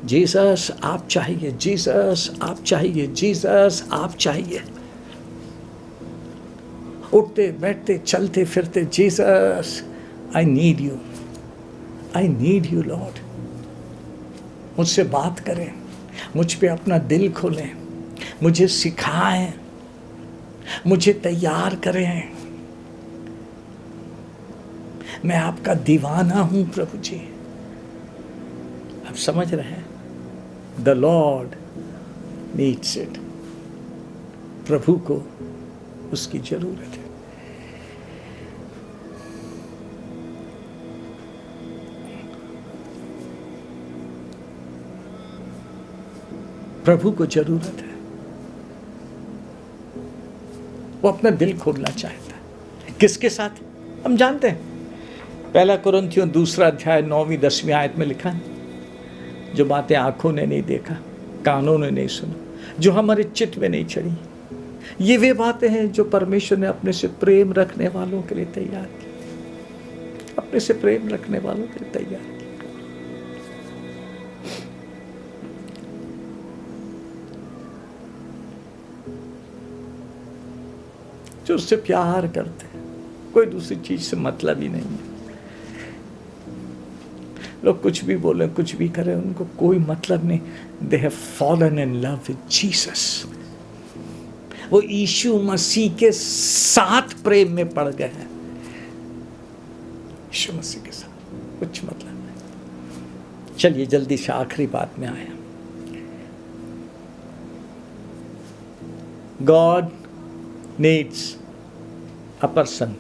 जीसस आप चाहिए, जीसस आप चाहिए, जीसस आप चाहिए। उठते बैठते चलते फिरते, Jesus I need you, I need you Lord. मुझसे बात करें, मुझ पे अपना दिल खोलें, मुझे सिखाएं, मुझे तैयार करें। मैं आपका दीवाना हूं प्रभु जी। आप समझ रहे हैं? The lord needs it. प्रभु को उसकी जरूरत है। प्रभु को जरूरत है। वो अपना दिल खोलना चाहता है। किसके साथ? हम जानते हैं। 1 कुरिन्थियों 2 अध्याय 9वीं 10वीं आयत में लिखा है, जो बातें आंखों ने नहीं देखा, कानों ने नहीं सुना, जो हमारे चित्त में नहीं चढ़ी, ये वे बातें हैं जो परमेश्वर ने अपने से प्रेम रखने वालों के लिए तैयार की, अपने से प्रेम रखने वालों के लिए तैयार की। जो उससे प्यार करते हैं, कोई दूसरी चीज से मतलब ही नहीं है। लोग कुछ भी बोले, कुछ भी करें, उनको कोई मतलब नहीं। They have fallen in love with Jesus. वो यीशु मसीह के साथ प्रेम में पड़ गए हैं। यीशु मसीह के साथ कुछ मतलब नहीं। चलिए जल्दी से आखिरी बात में आए। God needs a person.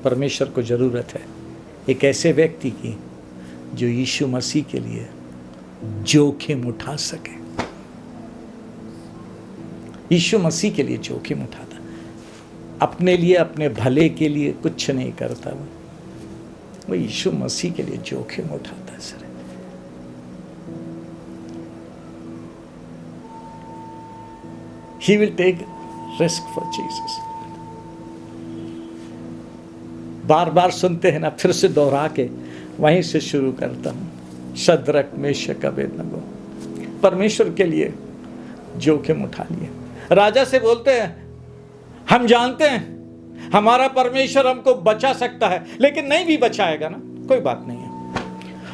परमेश्वर को जरूरत है एक ऐसे व्यक्ति की जो यीशु मसीह के लिए जोखिम उठा सके। यीशु मसीह के लिए जोखिम उठाता, अपने लिए, अपने भले के लिए कुछ नहीं करता, वो यीशु मसीह के लिए जोखिम उठाता है। Sir, he will take risk for Jesus. बार बार सुनते हैं ना, फिर से दोहरा के वहीं से शुरू करता हूं। शद्रक, मेशक, अबेदनगो परमेश्वर के लिए जोखिम उठा लिए। राजा से बोलते हैं, हम जानते हैं हमारा परमेश्वर हमको बचा सकता है, लेकिन नहीं भी बचाएगा ना, कोई बात नहीं है।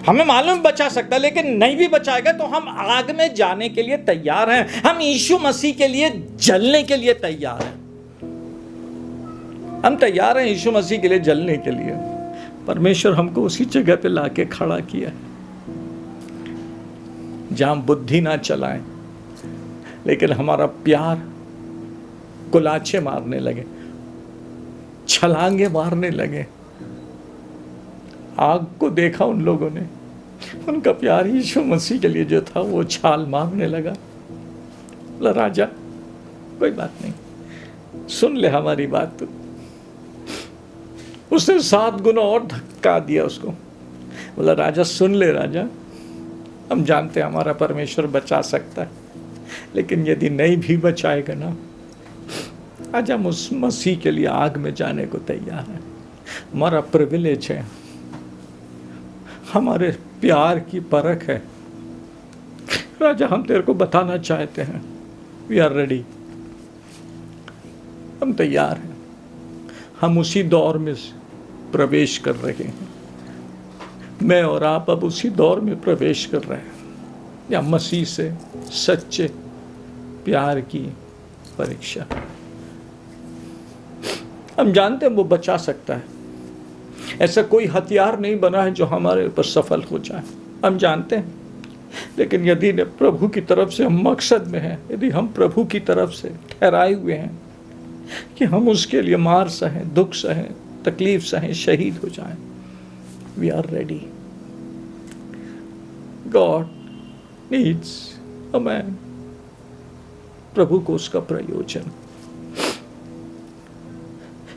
हमें मालूम बचा सकता है, लेकिन नहीं भी बचाएगा तो हम आग में जाने के लिए तैयार हैं। हम यीशु मसीह के लिए जलने के लिए तैयार हैं। हम तैयार हैं यीशु मसीह के लिए जलने के लिए। परमेश्वर हमको उसी जगह पे लाके खड़ा किया है जहां बुद्धि ना चलाएं, लेकिन हमारा प्यार कुलाचे मारने लगे, छलांगे मारने लगे। आग को देखा उन लोगों ने, उनका प्यार यीशु मसीह के लिए जो था वो छाल मारने लगा। बोला, राजा कोई बात नहीं, सुन ले हमारी बात। तो उसने 7 गुना और धक्का दिया उसको। बोला, राजा सुन ले राजा, हम जानते हैं हमारा परमेश्वर बचा सकता है, लेकिन यदि नहीं भी बचाएगा ना, आज हम उस मसीह के लिए आग में जाने को तैयार हैं। हमारा प्रिविलेज है, हमारे प्यार की परख है। राजा हम तेरे को बताना चाहते हैं, वी आर रेडी, हम तैयार हैं। हम उसी दौर में प्रवेश कर रहे हैं। मैं और आप अब उसी दौर में प्रवेश कर रहे हैं या मसीह से सच्चे प्यार की परीक्षा। हम जानते हैं वो बचा सकता है। ऐसा कोई हथियार नहीं बना है जो हमारे ऊपर सफल हो जाए, हम जानते हैं। लेकिन यदि प्रभु की तरफ से हम मकसद में हैं, यदि हम प्रभु की तरफ से ठहराए हुए हैं कि हम उसके लिए मार सहें, दुख सहें, तकलीफ सहें, शहीद हो जाएं, we are ready. God needs a man. प्रभु को उसका प्रयोजन,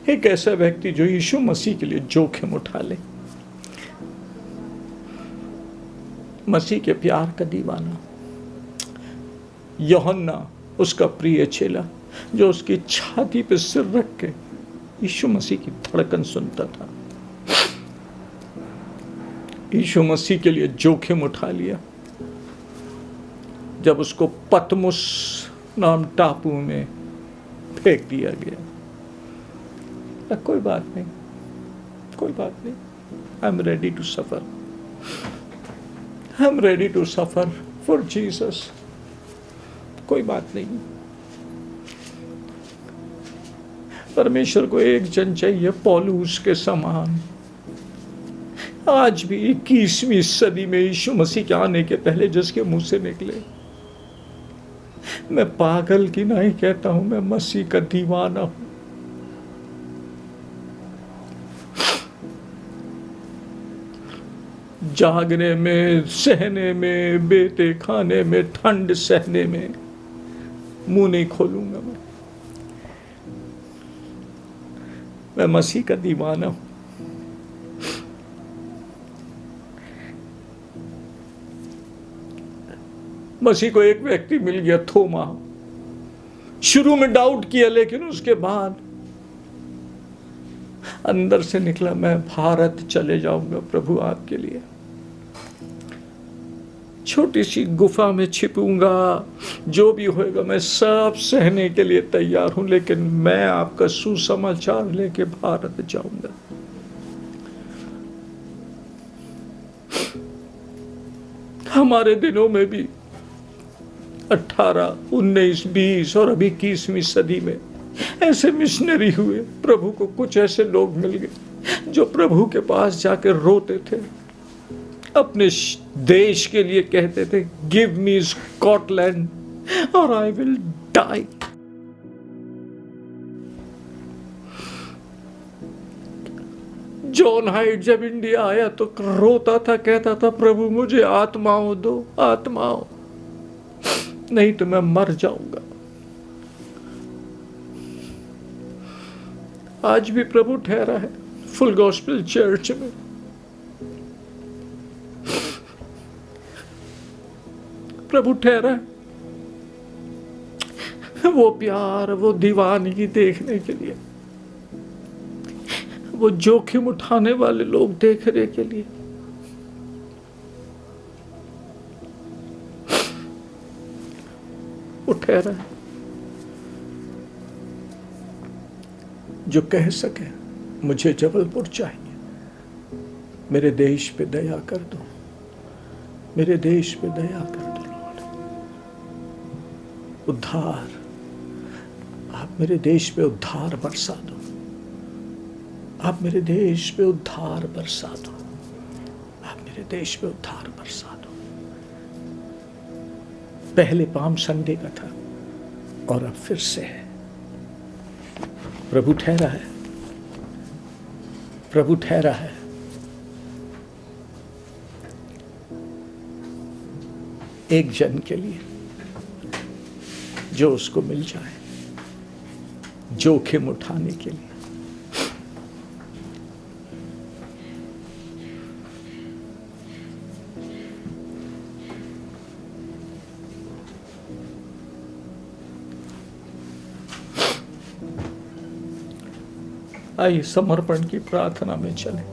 एक ऐसा व्यक्ति जो यीशु मसीह के लिए जोखिम उठा ले, मसीह के प्यार का दीवाना। यूहन्ना उसका प्रिय चेला, जो उसकी छाती पे सिर रख के यीशु मसीह की धड़कन सुनता था। यीशु मसीह के लिए जोखिम उठा लिया जब उसको पतमुस नाम टापू में फेंक दिया गया। कोई बात नहीं, कोई बात नहीं, I am ready to suffer, I am ready to suffer for Jesus. कोई बात नहीं। परमेश्वर को एक जन चाहिए पौलुस के समान। आज भी 21वीं सदी में यीशु मसीह के आने के पहले जिसके मुंह से निकले, मैं पागल की नहीं कहता हूं, मैं मसीह का दीवाना हूं। जागने में, सहने में, बेटे खाने में, ठंड सहने में मुंह नहीं खोलूंगा। मैं मसीह का दीवाना हूं। मसीह को एक व्यक्ति मिल गया, थोमा। शुरू में डाउट किया, लेकिन उसके बाद अंदर से निकला, मैं भारत चले जाऊंगा प्रभु आपके लिए, छोटी सी गुफा में छिपूंगा, जो भी होएगा मैं सब सहने के लिए तैयार हूं, लेकिन मैं आपका सुसमाचार लेके भारत जाऊंगा। हमारे दिनों में भी 18, 19, 20 और अभी 21वीं सदी में ऐसे मिशनरी हुए। प्रभु को कुछ ऐसे लोग मिल गए जो प्रभु के पास जाकर रोते थे, अपने देश के लिए कहते थे, गिव मी स्कॉटलैंड और आई विल डाई। जॉन हाइट जब इंडिया आया तो रोता था, कहता था, प्रभु मुझे आत्माओं दो, आत्माओं, नहीं तो मैं मर जाऊंगा। आज भी प्रभु ठहरा है फुल गॉस्पेल चर्च में। प्रभु ठहरा है वो प्यार, वो दीवानगी देखने के लिए, वो जोखिम उठाने वाले लोग देखने के लिए। वो ठहरा है जो कह सके, मुझे जबलपुर चाहिए, मेरे देश पे दया कर दो, मेरे देश पे दया कर दो लॉर्ड, उद्धार, आप मेरे देश पे उद्धार बरसा दो, आप मेरे देश पे उद्धार बरसा दो, आप मेरे देश पे उद्धार बरसा दो। पहले पाम संडे का था और अब फिर से है। प्रभु ठहरा है, प्रभु ठहरा है। एक जन के लिए जो उसको मिल जाए, जोखिम उठाने के लिए। आइए समर्पण की प्रार्थना में चलें।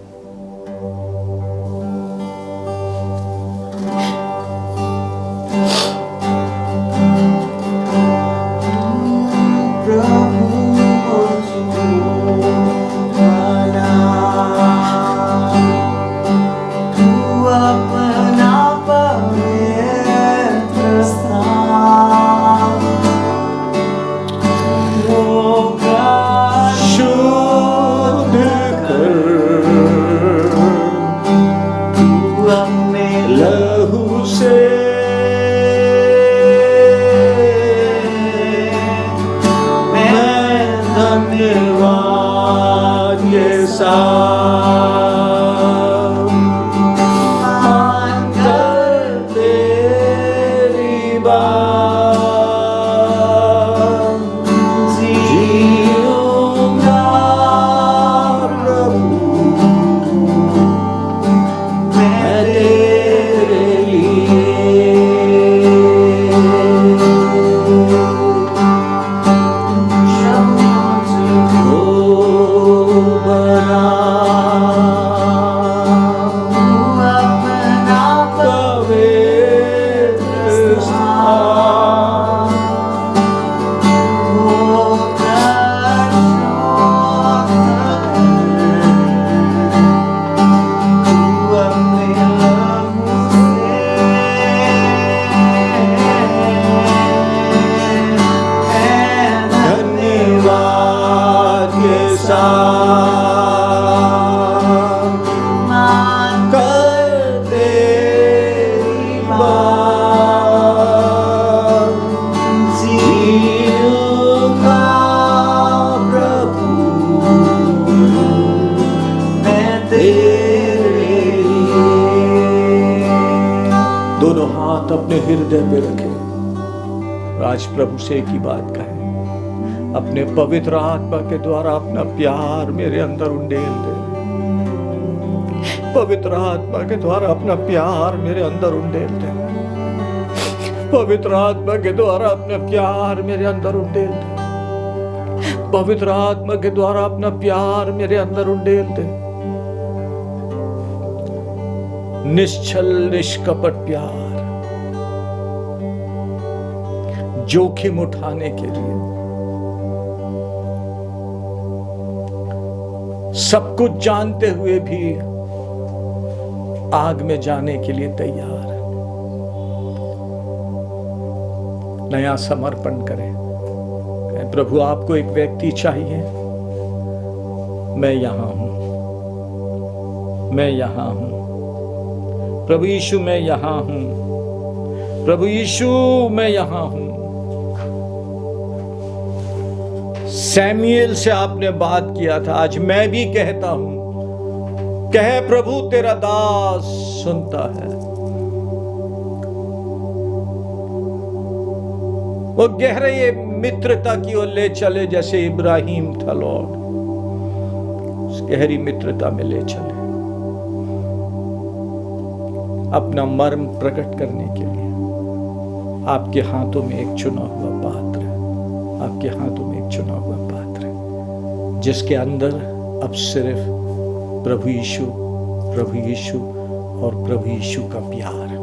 दोनों हाथ अपने हृदय पे रखें। आज प्रभु से एक ही बात कहें, अपने पवित्र आत्मा के द्वारा अपना प्यार मेरे अंदर उंडेल दे। पवित्र आत्मा के द्वारा अपना प्यार मेरे अंदर उंडेल दे। पवित्र आत्मा के द्वारा अपना प्यार मेरे अंदर उंडेल दे। पवित्र आत्मा के द्वारा अपना प्यार मेरे अंदर उंडेल दे। निश्चल निष्कपट प्यार, जोखिम उठाने के लिए, सब कुछ जानते हुए भी आग में जाने के लिए तैयार। नया समर्पण करें। प्रभु आपको एक व्यक्ति चाहिए, मैं यहां हूं, मैं यहां हूं। प्रभु यीशु मैं यहां हूं, प्रभु यीशु मैं यहां हूं। सैमुएल से आपने बात किया था, आज मैं भी कहता हूं, कहे प्रभु तेरा दास सुनता है। वो गहरे मित्रता की ओर ले चले जैसे इब्राहिम था लॉर्ड, उस गहरी मित्रता में ले चले, अपना मर्म प्रकट करने के लिए। आपके हाथों में एक चुना हुआ पात्र है, आपके हाथों में एक चुना हुआ पात्र है, जिसके अंदर अब सिर्फ प्रभु यीशु और प्रभु यीशु का प्यार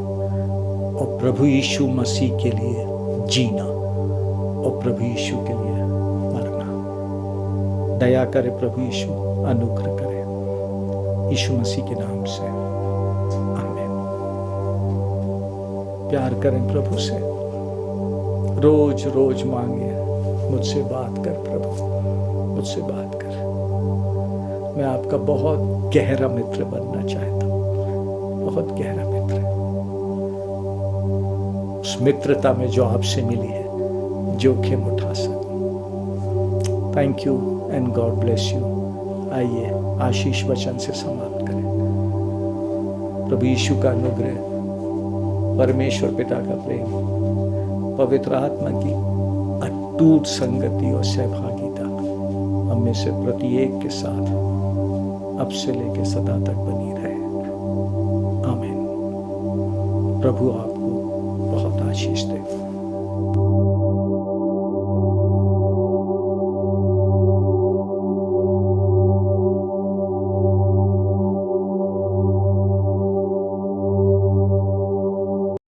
और प्रभु यीशु मसीह के लिए जीना और प्रभु यीशु के लिए मरना। दया करे प्रभु यीशु, अनुग्रह करे यीशु मसीह के नाम से, आमीन। प्यार करें प्रभु से, रोज रोज मांगे, मुझसे बात कर प्रभु, मुझसे बात कर। मैं आपका बहुत गहरा मित्र बनना चाहता हूं, बहुत गहरा मित्र। उस मित्रता में जो आपसे मिली है, जोखिम उठा सकूं। Thank you and God bless you. आइए आशीष वचन से समाप्त करें। प्रभु यीशु का अनुग्रह, परमेश्वर पिता का प्रेम, पवित्र आत्मा की अटूट संगति और सहभागिता हम में से प्रत्येक के साथ अब से लेकर सदा तक बनी रहे। आमीन। प्रभु आपको बहुत आशीष दे।